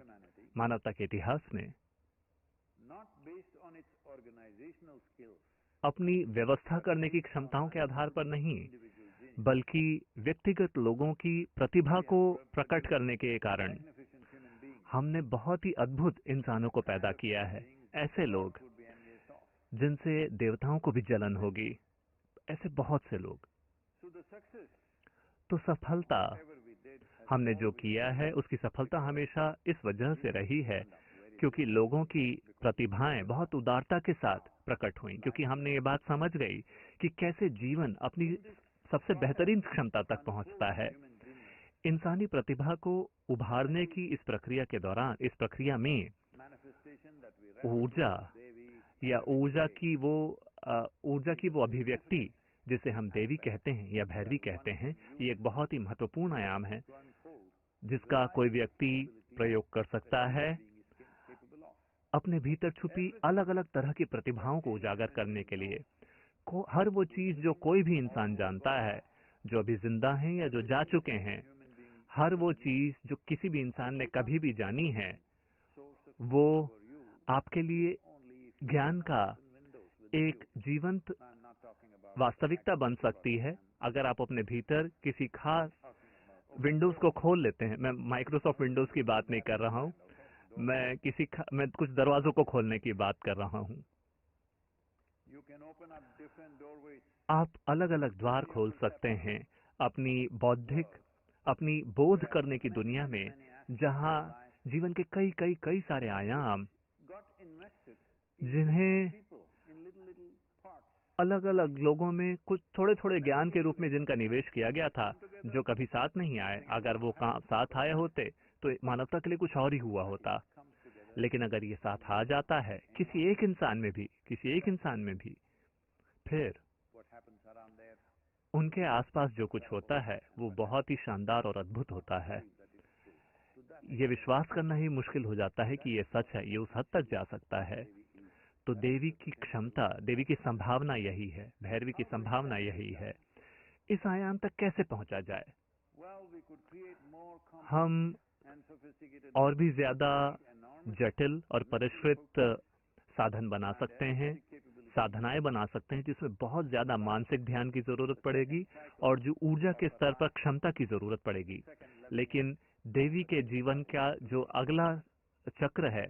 मानवता के इतिहास में। अपनी व्यवस्था करने की क्षमताओं के आधार पर नहीं, बल्कि व्यक्तिगत लोगों की प्रतिभा को प्रकट करने के कारण हमने बहुत ही अद्भुत इंसानों को पैदा किया है। ऐसे लोग जिनसे देवताओं को भी जलन होगी, ऐसे बहुत से लोग। तो सफलता, हमने जो किया है उसकी सफलता हमेशा इस वजह से रही है क्योंकि लोगों की प्रतिभाएं बहुत उदारता के साथ प्रकट हुई, क्योंकि हमने ये बात समझ गई कि कैसे जीवन अपनी सबसे बेहतरीन क्षमता तक पहुंचता है। इंसानी प्रतिभा को उभारने की इस प्रक्रिया में ऊर्जा या ऊर्जा की वो अभिव्यक्ति जिसे हम देवी कहते हैं या भैरवी कहते हैं, ये एक बहुत ही महत्वपूर्ण आयाम है जिसका कोई व्यक्ति प्रयोग कर सकता है अपने भीतर छुपी अलग अलग तरह की प्रतिभाओं को उजागर करने के लिए। हर वो चीज जो कोई भी इंसान जानता है, जो अभी जिंदा हैं या जो जा चुके हैं, हर वो चीज जो किसी भी इंसान ने कभी भी जानी है, वो आपके लिए ज्ञान का एक जीवंत वास्तविकता बन सकती है अगर आप अपने भीतर किसी खास विंडोज को खोल लेते हैं। मैं माइक्रोसॉफ्ट विंडोज की बात नहीं कर रहा हूं, मैं कुछ दरवाजों को खोलने की बात कर रहा हूं। आप अलग अलग द्वार खोल सकते हैं अपनी बौद्धिक, अपनी बोध करने की दुनिया में, जहां जीवन के कई कई कई सारे आयाम, जिन्हें अलग अलग लोगों में कुछ थोड़े थोड़े ज्ञान के रूप में जिनका निवेश किया गया था, जो कभी साथ नहीं आए। अगर वो साथ आए होते तो मानवता के लिए कुछ और ही हुआ होता। लेकिन अगर ये साथ आ जाता है किसी एक इंसान में भी, फिर उनके आसपास जो कुछ होता है वो बहुत ही शानदार और अद्भुत होता है। ये विश्वास करना ही मुश्किल हो जाता है कि ये सच है, ये उस हद तक जा सकता है। तो देवी की क्षमता, देवी की संभावना यही है, भैरवी की संभावना यही है। इस आयाम तक कैसे पहुंचा जाए? हम और भी ज्यादा जटिल और परिष्कृत साधन बना सकते हैं, साधनाएं बना सकते हैं, जिसमें बहुत ज्यादा मानसिक ध्यान की जरूरत पड़ेगी और जो ऊर्जा के स्तर पर क्षमता की जरूरत पड़ेगी। लेकिन देवी के जीवन का जो अगला चक्र है,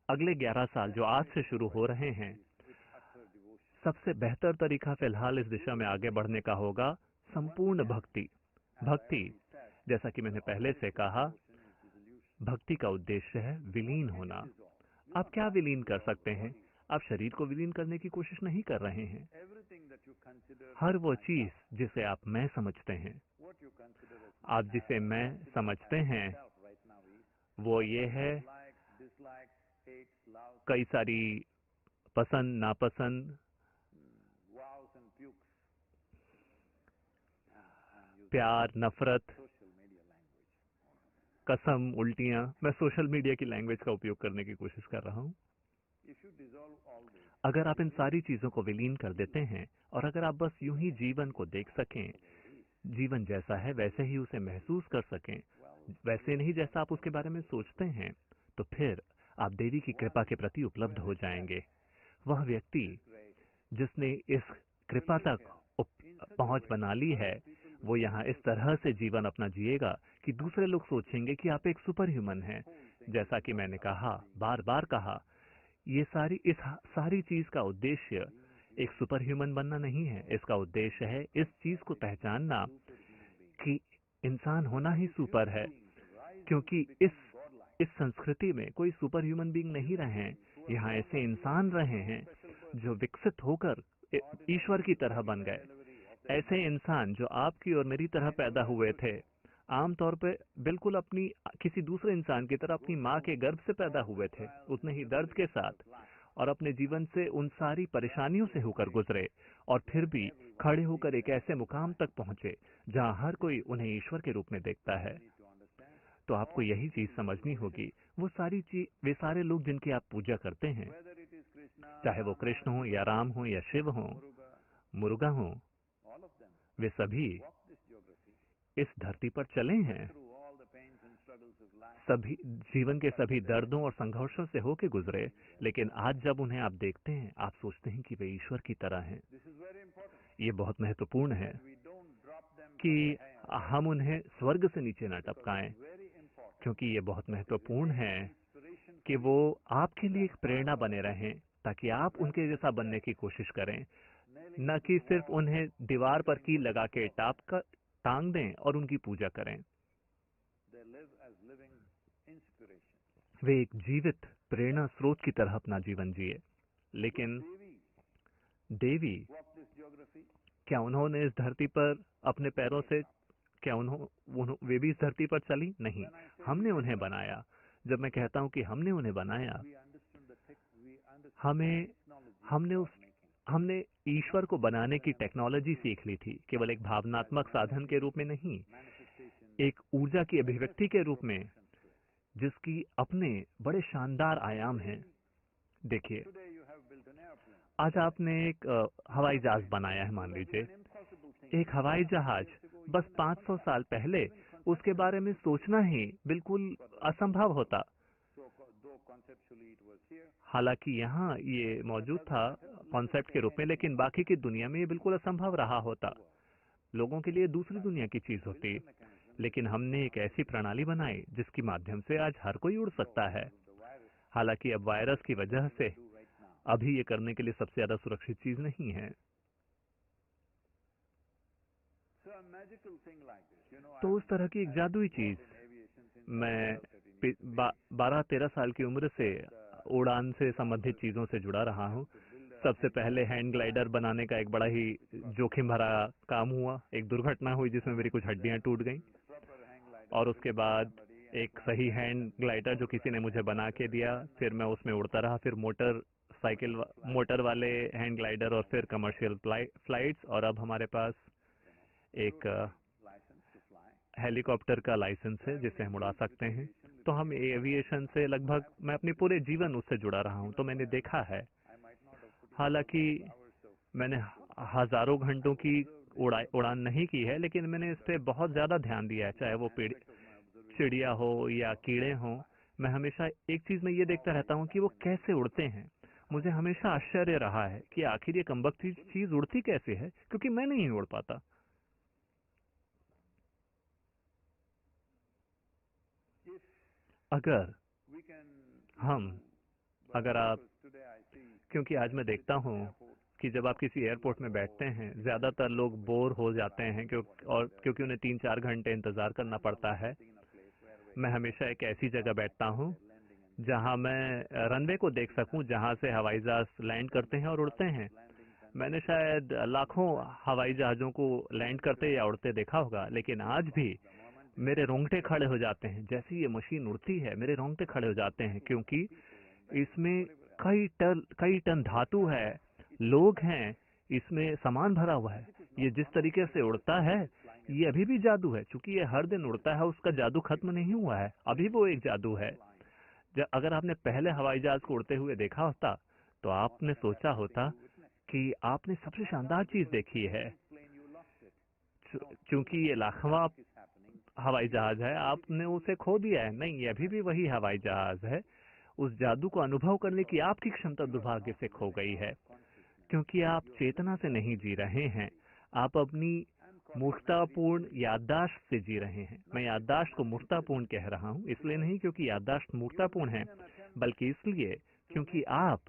अगले 11 साल जो आज से शुरू हो रहे हैं, सबसे बेहतर तरीका फिलहाल इस दिशा में आगे बढ़ने का होगा संपूर्ण भक्ति। भक्ति, जैसा कि मैंने पहले से कहा, भक्ति का उद्देश्य है विलीन होना। आप क्या विलीन कर सकते हैं? आप शरीर को विलीन करने की कोशिश नहीं कर रहे हैं। हर वो चीज जिसे आप मैं समझते हैं, आप जिसे मैं समझते हैं, वो ये है कई सारी पसंद नापसंद, प्यार नफरत, कसम उल्टियां। मैं सोशल मीडिया की लैंग्वेज का उपयोग करने की कोशिश कर रहा हूं। अगर आप इन सारी चीजों को विलीन कर देते हैं और अगर आप बस यूं ही जीवन को देख सकें, जीवन जैसा है वैसे ही उसे महसूस कर सकें, वैसे नहीं जैसा आप उसके बारे में सोचते हैं, तो फिर आप देवी की कृपा के प्रति उपलब्ध हो जाएंगे। वह व्यक्ति जिसने इस कृपा तक पहुंच बना ली है, वो यहाँ इस तरह से जीवन अपना जिएगा कि दूसरे लोग सोचेंगे कि आप एक सुपर ह्यूमन हैं। जैसा कि मैंने कहा, बार बार कहा, इस सारी चीज का उद्देश्य एक सुपर ह्यूमन बनना नहीं है। इसका उद्देश्य है इस चीज को पहचानना कि इंसान होना ही सुपर है, क्योंकि इस संस्कृति में कोई सुपर ह्यूमन बीइंग नहीं रहे हैं। यहाँ ऐसे इंसान रहे हैं जो विकसित होकर ईश्वर की तरह बन गए। ऐसे इंसान जो आपकी और मेरी तरह पैदा हुए थे, आमतौर पे बिल्कुल अपनी किसी दूसरे इंसान की तरह अपनी माँ के गर्भ से पैदा हुए थे, उतने ही दर्द के साथ, और अपने जीवन से उन सारी परेशानियों से होकर गुजरे, और फिर भी खड़े होकर एक ऐसे मुकाम तक पहुंचे जहां हर कोई उन्हें ईश्वर के रूप में देखता है। तो आपको यही चीज समझनी होगी। वे सारे लोग जिनकी आप पूजा करते हैं, चाहे वो कृष्ण हो या राम हो या शिव हो, मुरुगा हो, वे सभी इस धरती पर चले हैं, सभी जीवन के सभी दर्दों और संघर्षों से होके गुजरे। लेकिन आज जब उन्हें आप देखते हैं, आप सोचते हैं कि वे ईश्वर की तरह हैं। ये बहुत महत्वपूर्ण है कि हम उन्हें स्वर्ग से नीचे न टपकाएं, क्योंकि ये बहुत महत्वपूर्ण है कि वो आपके लिए एक प्रेरणा बने रहें, ताकि आप उनके जैसा बनने की कोशिश करें, न कि सिर्फ उन्हें दीवार पर कील लगा के टांग दें और उनकी पूजा करें। वे एक जीवित प्रेरणा स्रोत की तरह अपना जीवन जिए। लेकिन देवी, क्या उन्होंने इस धरती पर अपने पैरों से, क्या वे भी इस धरती पर चली? नहीं, हमने उन्हें बनाया। जब मैं कहता हूं कि हमने उन्हें बनाया, हमने ईश्वर को बनाने की टेक्नोलॉजी सीख ली थी, केवल एक भावनात्मक साधन के रूप में नहीं, एक ऊर्जा की अभिव्यक्ति के रूप में, जिसकी अपने बड़े शानदार आयाम हैं। देखिए, आज आपने एक हवाई जहाज बनाया है, मान लीजिए। एक हवाई जहाज बस 500 साल पहले उसके बारे में सोचना ही बिल्कुल असंभव होता। हालांकि यहाँ ये मौजूद था कॉन्सेप्ट के रूप में, लेकिन बाकी की दुनिया में ये बिल्कुल असंभव रहा होता। लोगों के लिए दूसरी दुनिया की चीज होती। लेकिन हमने एक ऐसी प्रणाली बनाई जिसके माध्यम से आज हर कोई उड़ सकता है। हालांकि अब वायरस की वजह से अभी ये करने के लिए सबसे ज्यादा सुरक्षित चीज नहीं है। तो उस तरह की एक जादुई चीज, मैं 12-13 साल की उम्र से उड़ान से संबंधित चीजों से जुड़ा रहा हूँ। सबसे पहले हैंड ग्लाइडर बनाने का एक बड़ा ही जोखिम भरा काम हुआ। एक दुर्घटना हुई जिसमें मेरी कुछ हड्डियां टूट गईं, और उसके बाद एक सही हैंड ग्लाइडर जो किसी ने मुझे बना के दिया, फिर मैं उसमें उड़ता रहा। फिर मोटर वाले हैंड ग्लाइडर, और फिर कमर्शियल फ्लाइट्स, और अब हमारे पास एक हेलीकॉप्टर का लाइसेंस है जिसे हम उड़ा सकते हैं। तो हम एविएशन से लगभग, मैं अपने पूरे जीवन उससे जुड़ा रहा हूं, तो मैंने देखा है। हालांकि मैंने हजारों घंटों की उड़ान नहीं की है, लेकिन मैंने इस पे बहुत ज्यादा ध्यान दिया है। चाहे वो चिड़िया हो या कीड़े हो, मैं हमेशा एक चीज में ये देखता रहता हूँ कि वो कैसे उड़ते हैं। मुझे हमेशा आश्चर्य रहा है कि आखिर ये कमबख्ती चीज उड़ती कैसे है, क्योंकि मैं नहीं उड़ पाता। अगर आप, क्योंकि आज मैं देखता हूँ कि जब आप किसी एयरपोर्ट में बैठते हैं, ज्यादातर लोग बोर हो जाते हैं क्योंकि उन्हें 3-4 घंटे इंतजार करना पड़ता है। मैं हमेशा एक ऐसी जगह बैठता हूँ जहाँ मैं रनवे को देख सकूं, जहाँ से हवाई जहाज लैंड करते हैं और उड़ते हैं। मैंने शायद लाखों हवाई जहाजों को लैंड करते या उड़ते देखा होगा, लेकिन आज भी मेरे रोंगटे खड़े हो जाते हैं। जैसे ये मशीन उड़ती है, मेरे रोंगटे खड़े हो जाते हैं, क्योंकि इसमें कई टन धातु है, लोग हैं, इसमें सामान भरा हुआ है। ये जिस तरीके से उड़ता है, ये अभी भी जादू है। क्योंकि ये हर दिन उड़ता है, उसका जादू खत्म नहीं हुआ है, अभी वो एक जादू है। अगर आपने पहले हवाई जहाज को उड़ते हुए देखा होता, तो आपने सोचा होता कि आपने सबसे शानदार चीज देखी है। क्योंकि ये लाखवां हवाई जहाज है, आपने उसे खो दिया है। नहीं, ये अभी भी वही हवाई जहाज है। उस जादू को अनुभव करने की आपकी क्षमता दुर्भाग्य से खो गई है, क्योंकि आप चेतना से नहीं जी रहे हैं। आप अपनी मूर्खतापूर्ण याददाश्त से जी रहे हैं। मैं याददाश्त को मूर्खतापूर्ण कह रहा हूँ, इसलिए नहीं क्योंकि याददाश्त मूर्खतापूर्ण है, बल्कि इसलिए क्योंकि आप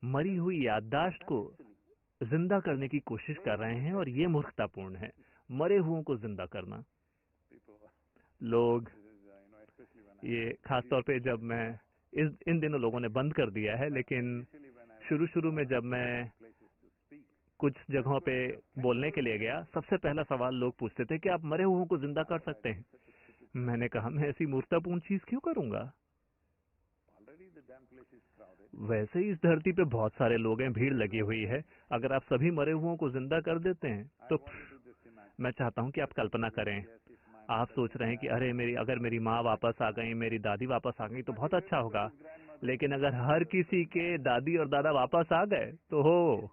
मरी हुई याददाश्त को जिंदा करने की कोशिश कर रहे हैं, और ये मूर्खतापूर्ण है, मरे हुओं को जिंदा करना। लोग, ये खासतौर पे जब मैं इन दिनों लोगों ने बंद कर दिया है, लेकिन शुरू में जब मैं कुछ जगहों पे बोलने के लिए गया, सबसे पहला सवाल लोग पूछते थे कि आप मरे हुओं को जिंदा कर सकते हैं। मैंने कहा, मैं ऐसी मूर्खतापूर्ण चीज क्यों करूंगा? वैसे ही इस धरती पे बहुत सारे लोग हैं, भीड़ लगी हुई है। अगर आप सभी मरे हुओं को जिंदा कर देते हैं, तो मैं चाहता हूं कि आप कल्पना करें। आप सोच रहे हैं कि अरे अगर मेरी माँ वापस आ गई, मेरी दादी वापस आ गई तो बहुत अच्छा होगा। लेकिन अगर हर किसी के दादी और दादा वापस आ गए तो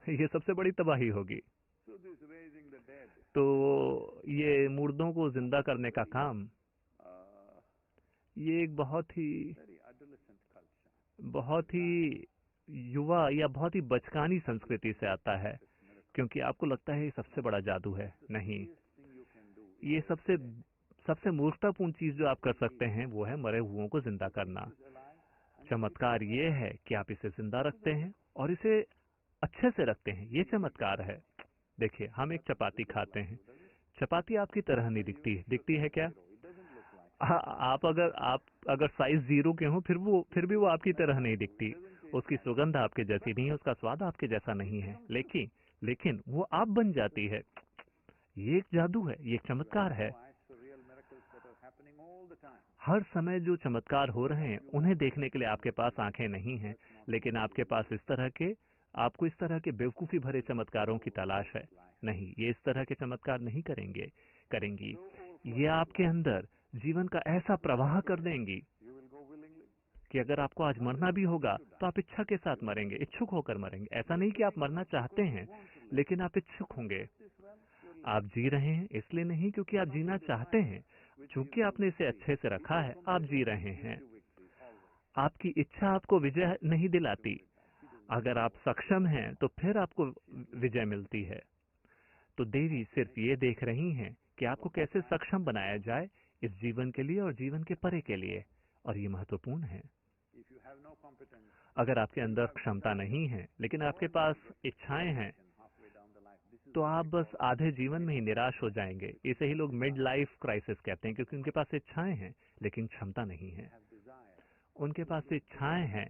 ये सबसे बड़ी तबाही होगी। तो ये मुर्दों को जिंदा करने का काम, ये एक बहुत ही युवा या बहुत ही बचकानी संस्कृति से आता है, क्योंकि आपको लगता है ये सबसे बड़ा जादू है। नहीं, ये सबसे मूर्खतापूर्ण चीज जो आप कर सकते हैं वो है मरे हुओं को जिंदा करना। चमत्कार ये है कि आप इसे जिंदा रखते हैं और इसे अच्छे से रखते हैं। ये चमत्कार है। देखिए, हम एक चपाती खाते हैं, चपाती आपकी तरह नहीं दिखती है क्या? आप अगर साइज 0 के हो, फिर भी वो आपकी तरह नहीं दिखती। उसकी सुगंध आपके जैसी नहीं है, उसका स्वाद आपके जैसा नहीं है, लेकिन वो आप बन जाती है। ये एक जादू है, ये एक चमत्कार है। हर समय जो चमत्कार हो रहे हैं, उन्हें देखने के लिए आपके पास आंखें नहीं हैं, लेकिन आपको इस तरह के बेवकूफी भरे चमत्कारों की तलाश है। नहीं, ये इस तरह के चमत्कार नहीं करेंगी। ये आपके अंदर जीवन का ऐसा प्रवाह कर देंगी कि अगर आपको आज मरना भी होगा तो आप इच्छा के साथ मरेंगे, इच्छुक होकर मरेंगे। ऐसा नहीं कि आप मरना चाहते हैं, लेकिन आप इच्छुक होंगे। आप जी रहे हैं इसलिए नहीं क्योंकि आप जीना चाहते हैं, चूंकि आपने इसे अच्छे से रखा है, आप जी रहे हैं। आपकी इच्छा आपको विजय नहीं दिलाती। अगर आप सक्षम हैं तो फिर आपको विजय मिलती है। तो देवी सिर्फ ये देख रही हैं कि आपको कैसे सक्षम बनाया जाए इस जीवन के लिए और जीवन के परे के लिए, और ये महत्वपूर्ण है। अगर आपके अंदर क्षमता नहीं है लेकिन आपके पास इच्छाएं हैं, तो आप बस आधे जीवन में ही निराश हो जाएंगे। इसे ही लोग मिड लाइफ क्राइसिस कहते हैं, क्योंकि उनके पास इच्छाएं हैं लेकिन क्षमता नहीं है। उनके पास इच्छाएं हैं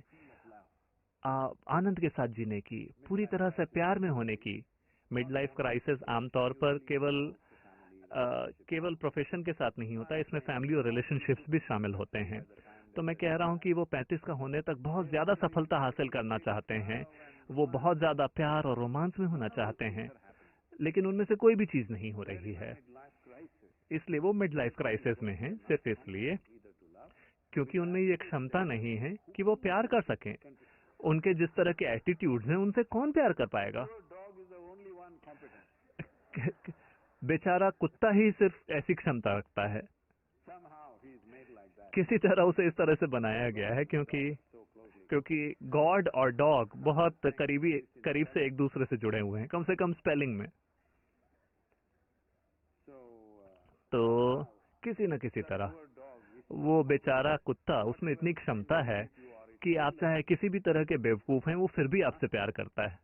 आनंद के साथ जीने की, पूरी तरह से प्यार में होने की। मिड लाइफ क्राइसिस आमतौर पर केवल प्रोफेशन के साथ नहीं होता, इसमें फैमिली और रिलेशनशिप्स भी शामिल होते हैं। तो मैं कह रहा हूं कि वो 35 का होने तक बहुत ज्यादा सफलता हासिल करना चाहते हैं, वो बहुत ज्यादा प्यार और रोमांस में होना चाहते हैं, लेकिन उनमें से कोई भी चीज नहीं हो रही है। इसलिए वो मिड लाइफ क्राइसिस में हैं, सिर्फ इसलिए क्योंकि उनमें ये क्षमता नहीं है कि वो प्यार कर सकें। उनके जिस तरह के एटीट्यूड्स हैं, उनसे कौन प्यार कर पाएगा? बेचारा कुत्ता ही सिर्फ ऐसी क्षमता रखता है। किसी तरह उसे इस तरह से बनाया गया है, क्योंकि गॉड और डॉग बहुत करीब से एक दूसरे से जुड़े हुए हैं, कम से कम स्पेलिंग में। तो किसी न किसी तरह वो बेचारा कुत्ता, उसमें इतनी क्षमता है कि आप चाहे किसी भी तरह के बेवकूफ हैं, वो फिर भी आपसे प्यार करता है।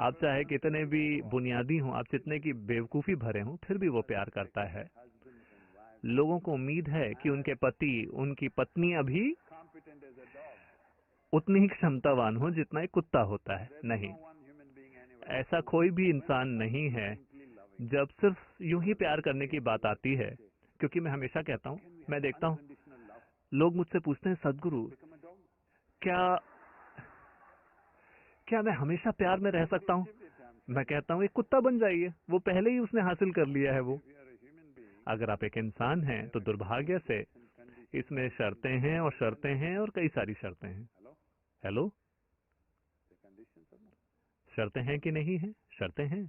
आप चाहे कितने भी बुनियादी हों, आप जितने की बेवकूफी भरे हों, फिर भी वो प्यार करता है। लोगों को उम्मीद है कि उनके पति, उनकी पत्नियां भी उतनी ही क्षमतावान हो जितना एक कुत्ता होता है। नहीं, ऐसा कोई भी इंसान नहीं है। जब सिर्फ यूं ही प्यार करने की बात आती है, क्योंकि मैं हमेशा कहता हूं, मैं देखता हूं लोग मुझसे पूछते हैं, सदगुरु क्या मैं हमेशा प्यार में रह सकता हूं? मैं कहता हूं एक कुत्ता बन जाइए, वो पहले ही उसने हासिल कर लिया है वो। अगर आप एक इंसान हैं तो दुर्भाग्य से इसमें शर्तें हैं और शर्तें हैं और कई सारी शर्तें हैं। हेलो, शर्तें हैं कि नहीं है? शर्तें हैं।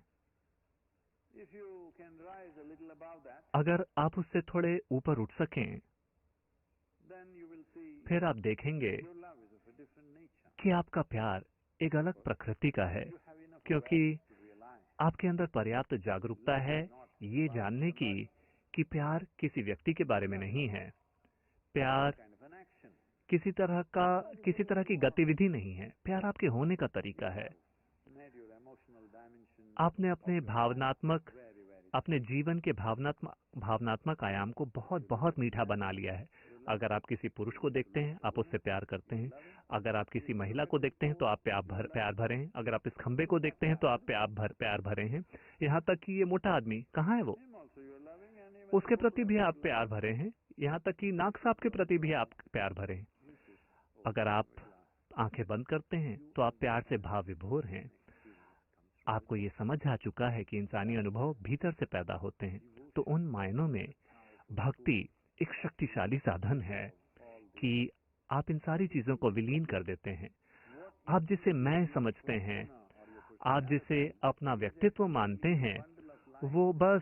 अगर आप उससे थोड़े ऊपर उठ सकें, फिर आप देखेंगे कि आपका प्यार एक अलग प्रकृति का है, क्योंकि आपके अंदर पर्याप्त जागरूकता है ये जानने की कि प्यार किसी व्यक्ति के बारे में नहीं है। प्यार किसी तरह की गतिविधि नहीं है। प्यार आपके होने का तरीका है। आपने अपने जीवन के भावनात्मक आयाम को बहुत बहुत मीठा बना लिया है। अगर आप किसी पुरुष को देखते हैं, आप उससे प्यार करते हैं। अगर आप किसी महिला को देखते हैं तो आप प्यार भरे हैं। अगर आप इस खंबे को देखते हैं तो आप प्यार भरे हैं। यहाँ तक कि ये मोटा आदमी कहाँ है, वो उसके प्रति भी आप प्यार भरे हैं। यहाँ तक कि नाक साहब के प्रति भी आप प्यार भरे हैं। अगर आप आंखें बंद करते हैं तो आप प्यार से भाव विभोर हैं। आपको ये समझ आ चुका है कि इंसानी अनुभव भीतर से पैदा होते हैं। तो उन मायनों में भक्ति एक शक्तिशाली साधन है कि आप इन सारी चीजों को विलीन कर देते हैं। आप जिसे मैं समझते हैं, आप जिसे अपना व्यक्तित्व मानते हैं, वो बस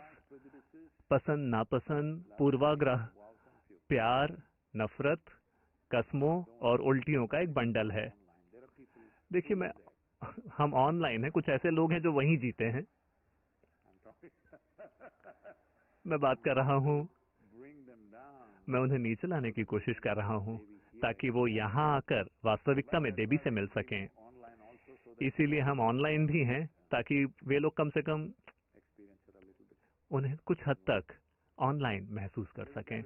पसंद नापसंद, पूर्वाग्रह, प्यार, नफरत, कस्मों और उल्टियों का एक बंडल है। देखिए, हम ऑनलाइन हैं, कुछ ऐसे लोग हैं जो वहीं जीते हैं। मैं बात कर रहा हूं, मैं उन्हें नीचे लाने की कोशिश कर रहा हूं ताकि वो यहाँ आकर वास्तविकता में देवी से मिल सकें। इसीलिए हम ऑनलाइन भी हैं ताकि वे लोग कम से कम उन्हें कुछ हद तक ऑनलाइन महसूस कर सकें।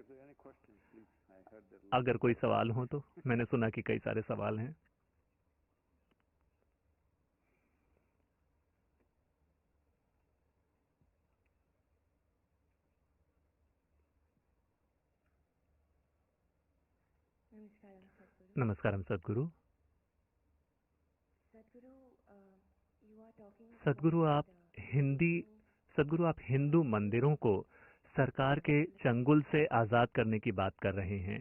अगर कोई सवाल हो तो। मैंने सुना कि कई सारे सवाल हैं। नमस्कारम सदगुरु। सदगुरु, आप हिंदू मंदिरों को सरकार के चंगुल से आजाद करने की बात कर रहे हैं।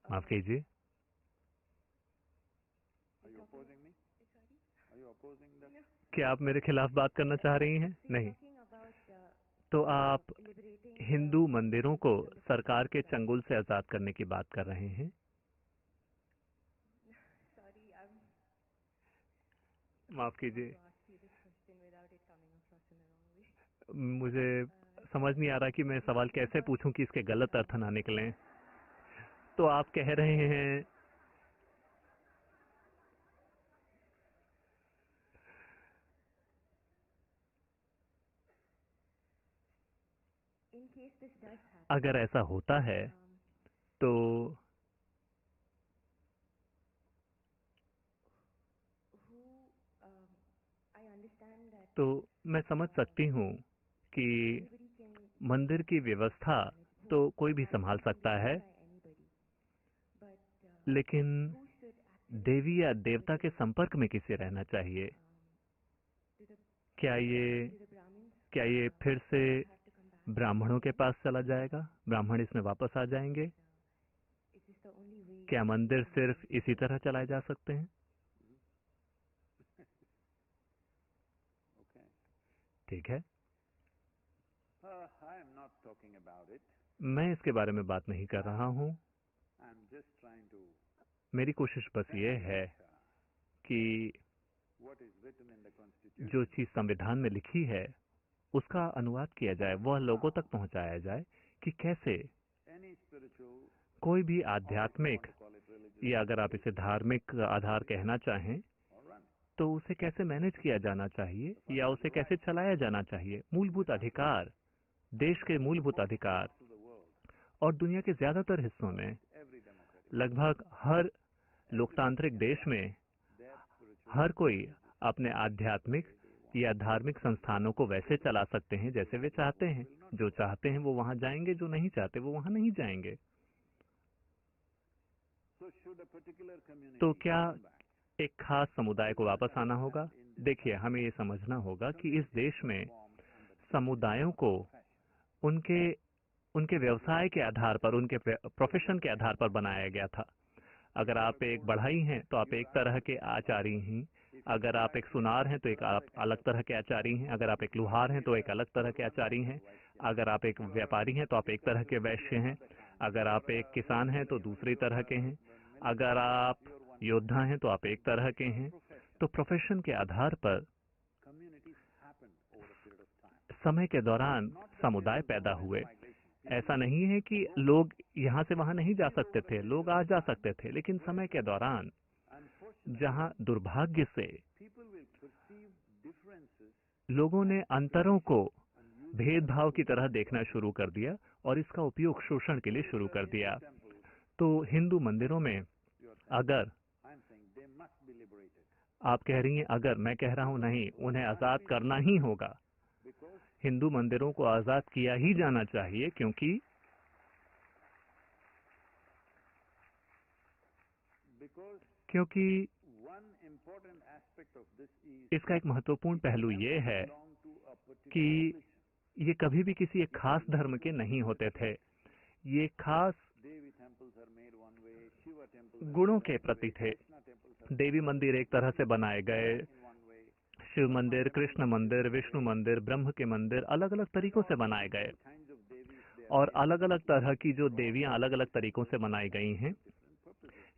माफ कीजिए, क्या आप मेरे खिलाफ बात करना चाह रही हैं? नहीं। तो आप हिंदू मंदिरों को सरकार के चंगुल से आजाद करने की बात कर रहे हैं? माफ कीजिए, मुझे समझ नहीं आ रहा कि मैं सवाल कैसे पूछूं कि इसके गलत अर्थ ना निकलें। तो आप कह रहे हैं अगर ऐसा होता है तो मैं समझ सकती हूँ कि मंदिर की व्यवस्था तो कोई भी संभाल सकता है, लेकिन देवी या देवता के संपर्क में किसे रहना चाहिए? क्या ये फिर से ब्राह्मणों के पास चला जाएगा? ब्राह्मण इसमें वापस आ जाएंगे? क्या मंदिर सिर्फ इसी तरह चलाए जा सकते हैं? ठीक है, मैं इसके बारे में बात नहीं कर रहा हूं। मेरी कोशिश बस ये है कि जो चीज संविधान में लिखी है उसका अनुवाद किया जाए, वह लोगों तक पहुंचाया जाए कि कैसे कोई भी आध्यात्मिक या अगर आप इसे धार्मिक आधार कहना चाहें तो उसे कैसे मैनेज किया जाना चाहिए या उसे कैसे चलाया जाना चाहिए। मूलभूत अधिकार, देश के मूलभूत अधिकार, और दुनिया के ज्यादातर हिस्सों में, लगभग हर लोकतांत्रिक देश में, हर कोई अपने आध्यात्मिक या धार्मिक संस्थानों को वैसे चला सकते हैं जैसे वे चाहते हैं। जो चाहते हैं वो वहां जाएंगे, जो नहीं चाहते वो वहां नहीं जाएंगे। तो क्या एक खास समुदाय को वापस आना होगा? देखिए, हमें ये समझना होगा कि इस देश में समुदायों को उनके व्यवसाय के आधार पर, उनके प्रोफेशन के आधार पर बनाया गया था। अगर आप एक बढ़ई हैं तो आप एक तरह के आचारी हैं, अगर आप एक सुनार हैं तो एक अलग तरह के आचारी हैं, अगर आप एक लुहार हैं तो एक अलग तरह के आचारी हैं, अगर आप एक व्यापारी हैं तो आप एक तरह के वैश्य हैं, अगर आप एक किसान हैं तो दूसरी तरह के हैं, अगर आप योद्धा हैं तो आप एक तरह के हैं। तो प्रोफेशन के आधार पर समय के दौरान समुदाय पैदा हुए। ऐसा नहीं है कि लोग यहाँ से वहां नहीं जा सकते थे, लोग आ जा सकते थे, लेकिन समय के दौरान जहां दुर्भाग्य से लोगों ने अंतरों को भेदभाव की तरह देखना शुरू कर दिया और इसका उपयोग शोषण के लिए शुरू कर दिया। तो हिंदू मंदिरों में, अगर आप कह रही हैं अगर, मैं कह रहा हूं नहीं, उन्हें आजाद करना ही होगा। हिंदू मंदिरों को आजाद किया ही जाना चाहिए, क्योंकि इसका एक महत्वपूर्ण पहलू ये है कि ये कभी भी किसी एक खास धर्म के नहीं होते थे। ये खास गुणों के प्रति थे। देवी मंदिर एक तरह से बनाए गए, शिव मंदिर, कृष्ण मंदिर, विष्णु मंदिर, ब्रह्म के मंदिर अलग अलग तरीकों से बनाए गए, और अलग अलग तरह की जो देवियां अलग अलग तरीकों से बनाई गई हैं।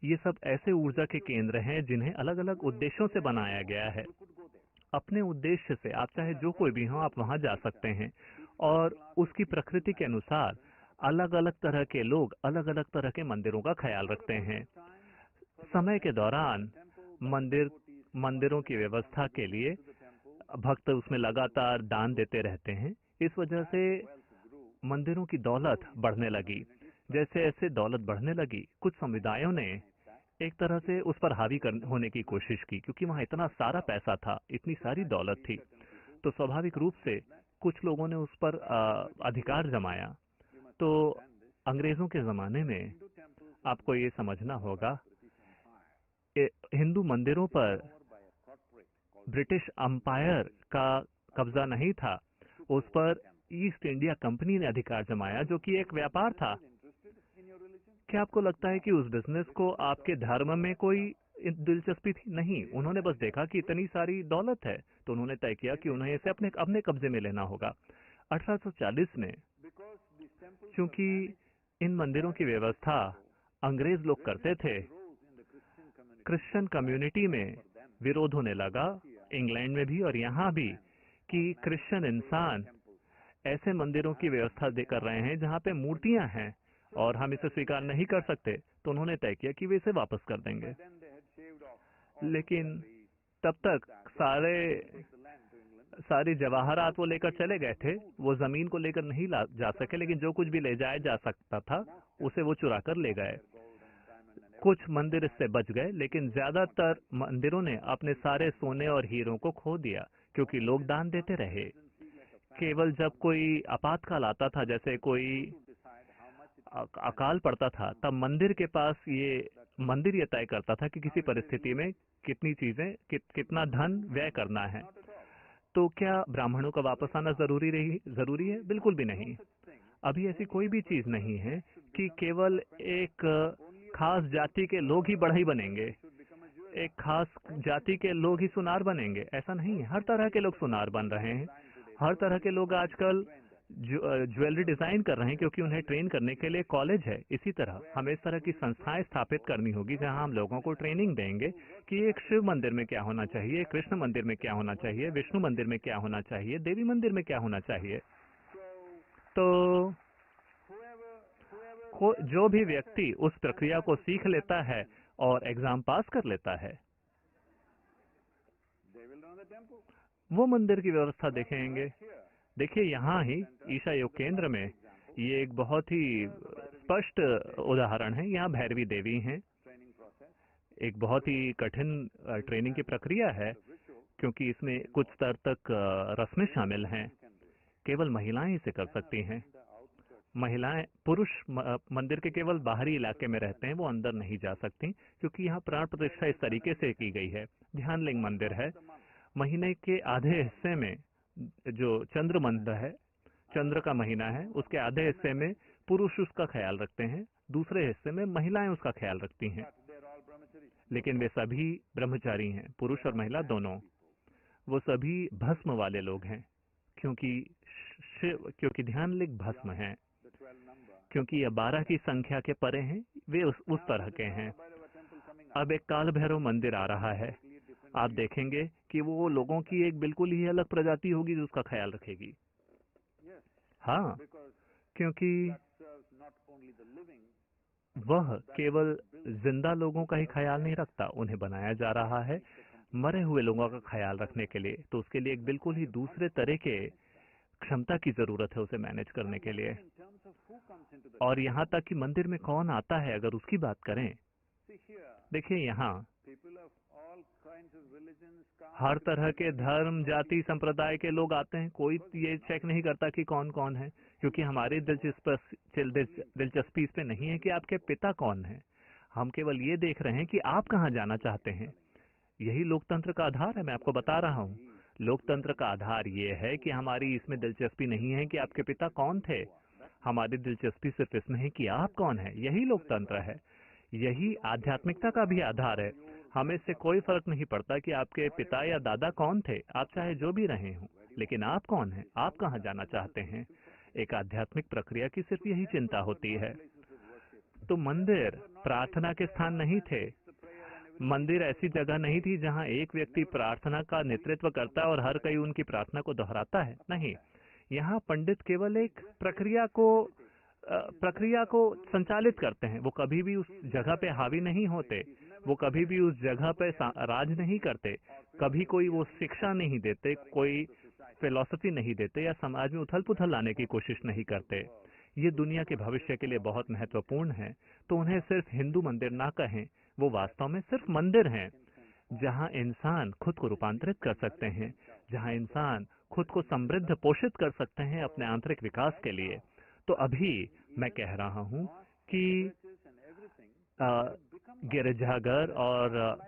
ये सब ऐसे ऊर्जा के केंद्र हैं जिन्हें अलग अलग उद्देश्यों से बनाया गया है। अपने उद्देश्य से आप चाहे जो कोई भी हो, आप वहां जा सकते हैं, और उसकी प्रकृति के अनुसार अलग अलग तरह के लोग अलग अलग तरह के मंदिरों का ख्याल रखते हैं। समय के दौरान मंदिरों की व्यवस्था के लिए भक्त उसमें लगातार दान देते रहते हैं। इस वजह से मंदिरों की दौलत बढ़ने लगी। जैसे ऐसे दौलत बढ़ने लगी, कुछ समुदायों ने एक तरह से उस पर हावी होने की कोशिश की, क्योंकि वहां इतना सारा पैसा था, इतनी सारी दौलत थी। तो स्वाभाविक रूप से कुछ लोगों ने उस पर अधिकार जमाया। तो अंग्रेजों के जमाने में आपको ये समझना होगा, हिंदू मंदिरों पर ब्रिटिश अंपायर का कब्जा नहीं था, उस पर ईस्ट इंडिया कंपनी ने अधिकार जमाया, जो कि एक व्यापार था। क्या आपको लगता है कि उस बिजनेस को आपके धर्म में कोई दिलचस्पी थी? नहीं, उन्होंने बस देखा कि इतनी सारी दौलत है, तो उन्होंने तय किया कि उन्हें इसे अपने अपने कब्जे में लेना होगा। 1840 में, क्योंकि इन मंदिरों की व्यवस्था अंग्रेज लोग करते थे, क्रिश्चियन कम्युनिटी में विरोध होने लगा, इंग्लैंड में भी और यहाँ भी, कि क्रिश्चियन इंसान ऐसे मंदिरों की व्यवस्था कर रहे हैं जहाँ पे मूर्तियां हैं और हम इसे स्वीकार नहीं कर सकते। तो उन्होंने तय किया कि वे इसे वापस कर देंगे। लेकिन तब तक सारी जवाहरात वो लेकर चले गए थे, वो जमीन को लेकर नहीं जा सके, लेकिन जो कुछ भी ले जाया जा सकता था उसे वो चुरा कर ले गए। कुछ मंदिर इससे बच गए, लेकिन ज्यादातर मंदिरों ने अपने सारे सोने और हीरों को खो दिया, क्योंकि लोग दान देते रहे। केवल जब कोई आपातकाल आता था, जैसे कोई अकाल पड़ता था, तब मंदिर के पास मंदिर ये तय करता था कि किसी परिस्थिति में कितनी चीजें कितना धन व्यय करना है। तो क्या ब्राह्मणों का वापस आना जरूरी है? बिल्कुल भी नहीं। अभी ऐसी कोई भी चीज नहीं है कि केवल एक खास जाति के लोग ही बढ़ई बनेंगे, एक खास जाति के लोग ही सुनार बनेंगे। ऐसा नहीं है, हर तरह के लोग सुनार बन रहे हैं। हर तरह के लोग आजकल ज्वेलरी डिजाइन कर रहे हैं, क्योंकि उन्हें ट्रेन करने के लिए कॉलेज है। इसी तरह हमें इस तरह की संस्थाएं स्थापित करनी होगी जहां हम लोगों को ट्रेनिंग देंगे कि एक शिव मंदिर में क्या होना चाहिए, कृष्ण मंदिर में क्या होना चाहिए, विष्णु मंदिर में क्या होना चाहिए, देवी मंदिर में क्या होना चाहिए। तो जो भी व्यक्ति उस प्रक्रिया को सीख लेता है और एग्जाम पास कर लेता है, वो मंदिर की व्यवस्था देखेंगे। देखिए, यहाँ ही ईशा योग केंद्र में ये एक बहुत ही स्पष्ट उदाहरण है। यहाँ भैरवी देवी हैं। एक बहुत ही कठिन ट्रेनिंग की प्रक्रिया है, क्योंकि इसमें कुछ स्तर तक रस्में शामिल हैं। केवल महिलाएं इसे कर सकती हैं। महिलाएं, पुरुष मंदिर के केवल बाहरी इलाके में रहते हैं, वो अंदर नहीं जा सकती, क्योंकि यहाँ प्राण प्रतिष्ठा इस तरीके से की गई है। ध्यान लिंग मंदिर है। महीने के आधे हिस्से में जो चंद्र मंदिर है, चंद्र का महीना है, उसके आधे हिस्से में पुरुष उसका ख्याल रखते हैं, दूसरे हिस्से में महिलाएं उसका ख्याल रखती हैं। लेकिन वे सभी ब्रह्मचारी हैं, पुरुष और महिला दोनों। वो सभी भस्म वाले लोग हैं, क्योंकि ध्यान लिंग भस्म है, क्योंकि ये 12 की संख्या के परे हैं, वे उस तरह के हैं। अब एक काल भैरव मंदिर आ रहा है। आप देखेंगे कि वो लोगों की एक बिल्कुल ही अलग प्रजाति होगी जो उसका ख्याल रखेगी। हाँ, क्योंकि वह केवल जिंदा लोगों का ही ख्याल नहीं रखता, उन्हें बनाया जा रहा है मरे हुए लोगों का ख्याल रखने के लिए। तो उसके लिए एक बिल्कुल ही दूसरे तरह के क्षमता की जरूरत है उसे मैनेज करने के लिए। और यहाँ तक कि मंदिर में कौन आता है, अगर उसकी बात करें, देखिए यहाँ हर तरह के धर्म, जाति, संप्रदाय के लोग आते हैं। कोई ये चेक नहीं करता कि कौन कौन है, क्योंकि हमारी दिलचस्पी इस पे नहीं है कि आपके पिता कौन है। हम केवल ये देख रहे हैं कि आप कहाँ जाना चाहते हैं। यही लोकतंत्र का आधार है। मैं आपको बता रहा हूँ, लोकतंत्र का आधार ये है कि हमारी इसमें दिलचस्पी नहीं है कि आपके पिता कौन थे। हमारी दिलचस्पी सिर्फ इसमें है कि आप कौन है। यही लोकतंत्र है। यही आध्यात्मिकता का भी आधार है। हमें इससे कोई फर्क नहीं पड़ता कि आपके पिता या दादा कौन थे, आप चाहे जो भी रहे हों, लेकिन आप कौन हैं, आप कहाँ जाना चाहते हैं। एक आध्यात्मिक प्रक्रिया की सिर्फ यही चिंता होती है। तो मंदिर प्रार्थना के स्थान नहीं थे। मंदिर ऐसी जगह नहीं थी जहाँ एक व्यक्ति प्रार्थना का नेतृत्व करता है और हर कोई उनकी प्रार्थना को दोहराता है। नहीं, यहाँ पंडित केवल एक प्रक्रिया को संचालित करते हैं। वो कभी भी उस जगह पे हावी नहीं होते, वो कभी भी उस जगह पे राज नहीं करते, कभी कोई वो शिक्षा नहीं देते, कोई फिलॉसफी नहीं देते या समाज में उथल पुथल लाने की कोशिश नहीं करते। ये दुनिया के भविष्य के लिए बहुत महत्वपूर्ण है। तो उन्हें सिर्फ हिंदू मंदिर ना कहें, वो वास्तव में सिर्फ मंदिर हैं जहाँ इंसान खुद को रूपांतरित कर सकते हैं, जहाँ इंसान खुद को समृद्ध पोषित कर सकते हैं अपने आंतरिक विकास के लिए। तो अभी मैं कह रहा हूँ कि गिरजाघर और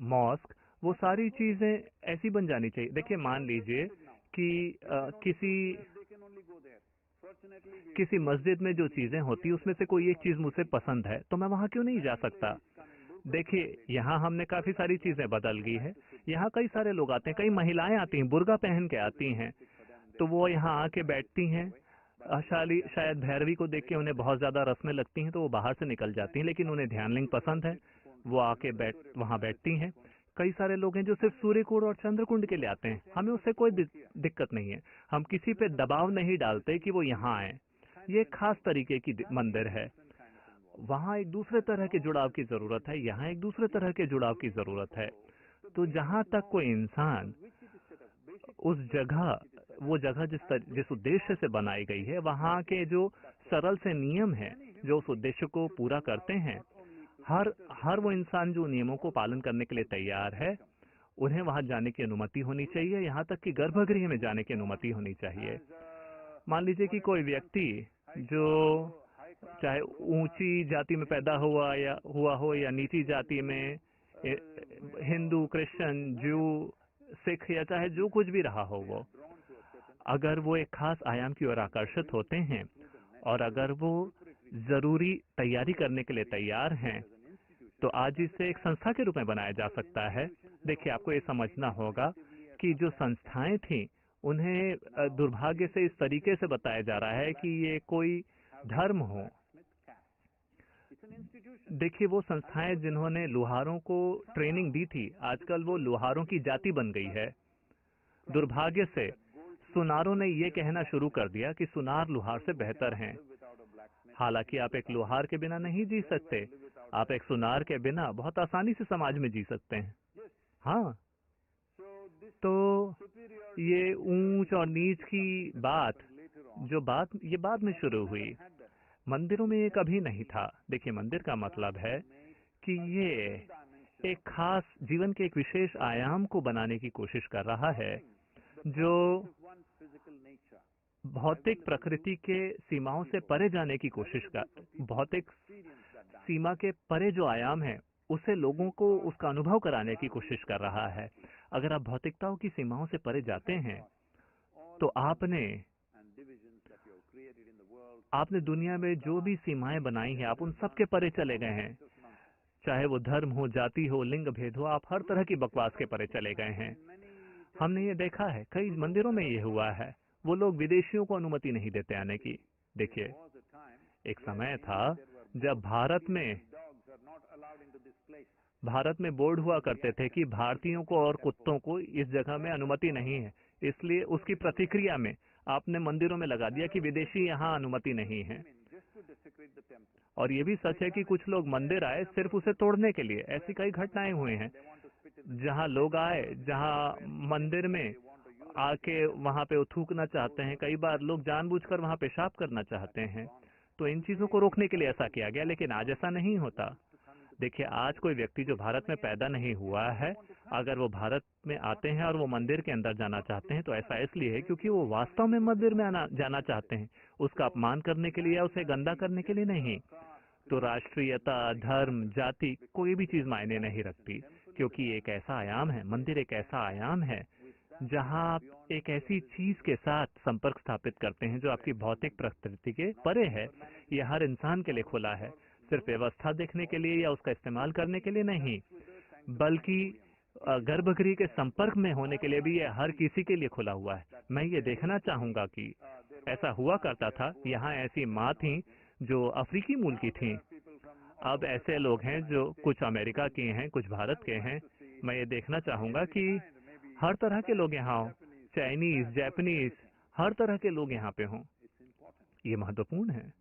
मॉस्क, वो सारी चीजें ऐसी बन जानी चाहिए। देखिए, मान लीजिए कि किसी किसी मस्जिद में जो चीजें होती उसमें से कोई एक चीज मुझसे पसंद है तो मैं वहां क्यों नहीं जा सकता? देखिए, यहाँ हमने काफी सारी चीजें बदल गई है। यहाँ कई सारे लोग आते हैं, कई महिलाएं आती हैं, बुर्का पहन के आती हैं, तो वो यहाँ आके बैठती हैं। शायद भैरवी को देख के उन्हें बहुत ज्यादा रस्में लगती हैं तो वो बाहर से निकल जाती हैं, लेकिन उन्हें ध्यानलिंग पसंद है, वो आके वहां बैठती हैं। कई सारे लोग हैं जो सिर्फ सूर्य कुंड और चंद्र कुंड के लिए आते हैं, हमें उससे कोई दिक्कत नहीं है। हम किसी पे दबाव नहीं डालते कि वो यहाँ आए। ये एक खास तरीके की मंदिर है। वहां एक दूसरे तरह के जुड़ाव की जरूरत है, यहाँ एक दूसरे तरह के जुड़ाव की जरूरत है। तो जहां तक कोई इंसान उस जगह, वो जगह जिस उद्देश्य से बनाई गई है, वहां के जो सरल से नियम हैं जो उस उद्देश्य को पूरा करते हैं, हर वो इंसान जो नियमों को पालन करने के लिए तैयार है, उन्हें वहां जाने की अनुमति होनी चाहिए। यहाँ तक कि गर्भगृह में जाने की अनुमति होनी चाहिए। मान लीजिए कि कोई व्यक्ति जो चाहे ऊंची जाति में पैदा हुआ हो या नीची जाति में, हिंदू, क्रिश्चियन, जू, सिख या चाहे जो कुछ भी रहा हो, वो अगर वो एक खास आयाम की ओर आकर्षित होते हैं और अगर वो जरूरी तैयारी करने के लिए तैयार हैं, तो आज इसे एक संस्था के रूप में बनाया जा सकता है। देखिए, आपको ये समझना होगा कि जो संस्थाएं थी उन्हें दुर्भाग्य से इस तरीके से बताया जा रहा है कि ये कोई धर्म हो। देखिए, वो संस्थाएं जिन्होंने लोहारों को ट्रेनिंग दी थी, आजकल वो लोहारों की जाति बन गई है। दुर्भाग्य से सुनारों ने ये कहना शुरू कर दिया कि सुनार लोहार से बेहतर हैं। हालांकि आप एक लोहार के बिना नहीं जी सकते, आप एक सुनार के बिना बहुत आसानी से समाज में जी सकते हैं। हाँ, तो ये ऊंच और नीच की ये बाद में शुरू हुई। मंदिरों में ये कभी नहीं था। देखिए, मंदिर का मतलब है कि ये एक खास जीवन के एक विशेष आयाम को बनाने की कोशिश कर रहा है, जो भौतिक प्रकृति के सीमाओं से परे जाने की कोशिश कर, भौतिक सीमा के परे जो आयाम है उसे लोगों को उसका अनुभव कराने की कोशिश कर रहा है। अगर आप भौतिकताओं की सीमाओं से परे जाते हैं तो आपने दुनिया में जो भी सीमाएं बनाई हैं, आप उन सब के परे चले गए हैं। चाहे वो धर्म हो, जाति हो, लिंग भेद हो, आप हर तरह की बकवास के परे चले गए हैं। हमने ये देखा है, कई मंदिरों में ये हुआ है, वो लोग विदेशियों को अनुमति नहीं देते आने की। देखिए, एक समय था जब भारत में बोर्ड हुआ करते थे कि भारतीयों को और कुत्तों को इस जगह में अनुमति नहीं है, इसलिए उसकी प्रतिक्रिया में आपने मंदिरों में लगा दिया कि विदेशी यहाँ अनुमति नहीं है। और ये भी सच है कि कुछ लोग मंदिर आए सिर्फ उसे तोड़ने के लिए। ऐसी कई घटनाएं हुई हैं जहाँ लोग आए, जहाँ मंदिर में आके वहां पे थूकना चाहते हैं। कई बार लोग जानबूझकर वहां पेशाब करना चाहते हैं। तो इन चीजों को रोकने के लिए ऐसा किया गया, लेकिन आज ऐसा नहीं होता। देखिए, आज कोई व्यक्ति जो भारत में पैदा नहीं हुआ है, अगर वो भारत में आते हैं और वो मंदिर के अंदर जाना चाहते हैं, तो ऐसा इसलिए है क्योंकि वो वास्तव में मंदिर में जाना चाहते हैं, उसका अपमान करने के लिए या उसे गंदा करने के लिए नहीं। तो राष्ट्रीयता, धर्म, जाति, कोई भी चीज मायने नहीं रखती, क्योंकि एक ऐसा आयाम है, मंदिर एक ऐसा आयाम है जहाँ आप एक ऐसी चीज के साथ संपर्क स्थापित करते हैं जो आपकी भौतिक प्रकृति के परे है। यह हर इंसान के लिए खुला है, सिर्फ व्यवस्था देखने के लिए या उसका इस्तेमाल करने के लिए नहीं, बल्कि गर्भगृह के संपर्क में होने के लिए भी यह हर किसी के लिए खुला हुआ है। मैं ये देखना चाहूंगा कि ऐसा हुआ करता था, यहाँ ऐसी माँ थी जो अफ्रीकी मूल की थी, अब ऐसे लोग हैं जो कुछ अमेरिका के हैं, कुछ भारत के हैं। मैं ये देखना चाहूंगा कि हर तरह के लोग यहाँ हों, चाइनीज, जापानीज, हर तरह के लोग यहाँ पे हों। ये महत्वपूर्ण है।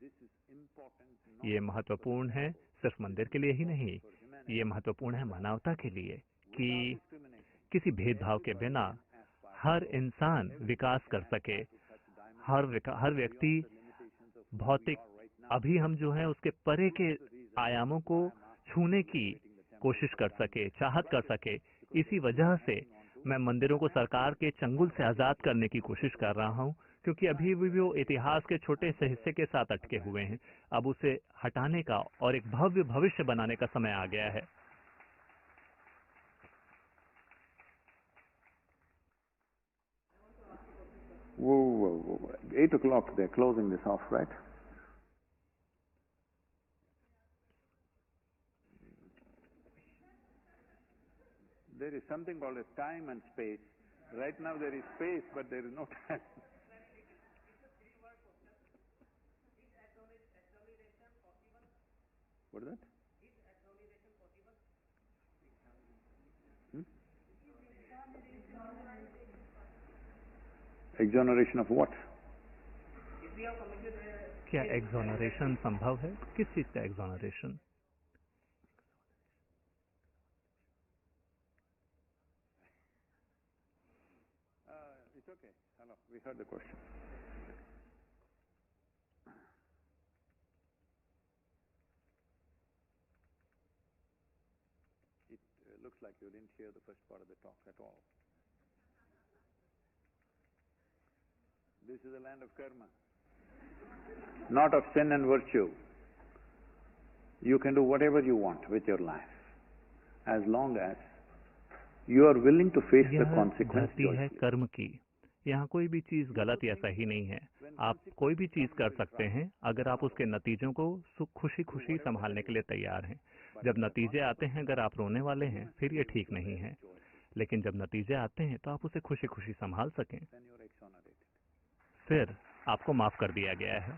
ये महत्वपूर्ण है सिर्फ मंदिर के लिए ही नहीं, ये महत्वपूर्ण है मानवता के लिए कि किसी भेदभाव के बिना हर इंसान विकास कर सके। हर व्यक्ति भौतिक, अभी हम जो है उसके परे के आयामों को छूने की कोशिश कर सके, चाहत कर सके। इसी वजह से मैं मंदिरों को सरकार के चंगुल से आजाद करने की कोशिश कर रहा हूँ, क्योंकि अभी भी वो इतिहास के छोटे से हिस्से के साथ अटके हुए हैं। अब उसे हटाने का और एक भव्य भविष्य बनाने का समय आ गया है। Whoa. 8 o'clock, they're closing this off, right? There is something called as time and space. Right now there is space, but there is no time. What is that? Exoneration of what? क्या एग्जोनरेशन संभव है? किस चीज का एग्जोनरेशन? It's okay. Hello, we heard the question. It looks like you didn't hear the first part of the talk at all. This is a land of karma, not of sin and virtue. You can do whatever you want with your life, as long as you are willing to face the यह consequence धरती है joyfully. कर्म की। यहाँ कोई भी चीज गलत या सही नहीं है। आप कोई भी चीज कर सकते हैं अगर आप उसके नतीजों को खुशी खुशी संभालने के लिए तैयार हैं। जब नतीजे आते हैं अगर आप रोने वाले हैं फिर ये ठीक नहीं है, लेकिन जब नतीजे आते हैं तो आप उसे खुशी खुशी संभाल सकें, Then you are exonerated. फिर आपको माफ कर दिया गया है।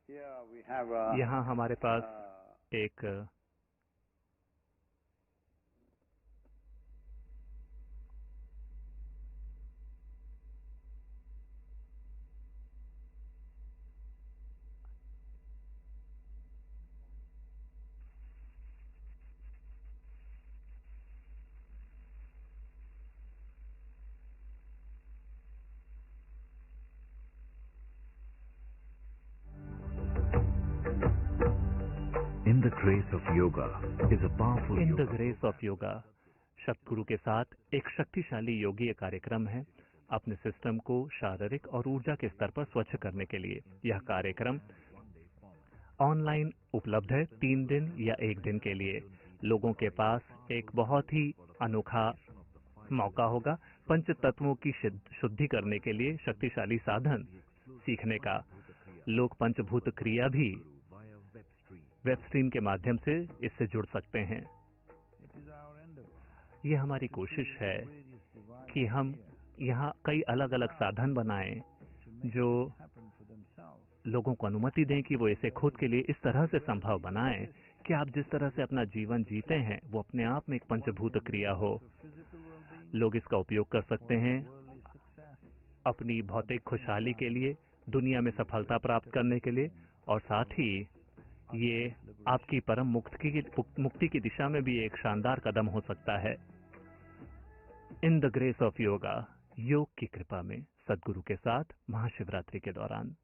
Here we have यहाँ हमारे पास एक In the Grace of Yoga is a powerful in the yoga grace of yoga सतगुरु के साथ एक शक्तिशाली योगीय कार्यक्रम है अपने सिस्टम को शारीरिक और ऊर्जा के स्तर पर स्वच्छ करने के लिए। यह कार्यक्रम ऑनलाइन उपलब्ध है 3 दिन या 1 दिन के लिए। लोगों के पास एक बहुत ही अनोखा मौका होगा पंच तत्वों की शुद्धि करने के लिए शक्तिशाली साधन सीखने का। लोग पंचभूत क्रिया भी वेब स्ट्रीम के माध्यम से इससे जुड़ सकते हैं। ये हमारी कोशिश है कि हम यहाँ कई अलग अलग साधन बनाएं जो लोगों को अनुमति दें कि वो इसे खुद के लिए इस तरह से संभव बनाएं कि आप जिस तरह से अपना जीवन जीते हैं वो अपने आप में एक पंचभूत क्रिया हो। लोग इसका उपयोग कर सकते हैं अपनी भौतिक खुशहाली के लिए, दुनिया में सफलता प्राप्त करने के लिए, और साथ ही ये आपकी परम मुक्ति की दिशा में भी एक शानदार कदम हो सकता है। In the grace of yoga, योग की कृपा में सदगुरु के साथ महाशिवरात्रि के दौरान।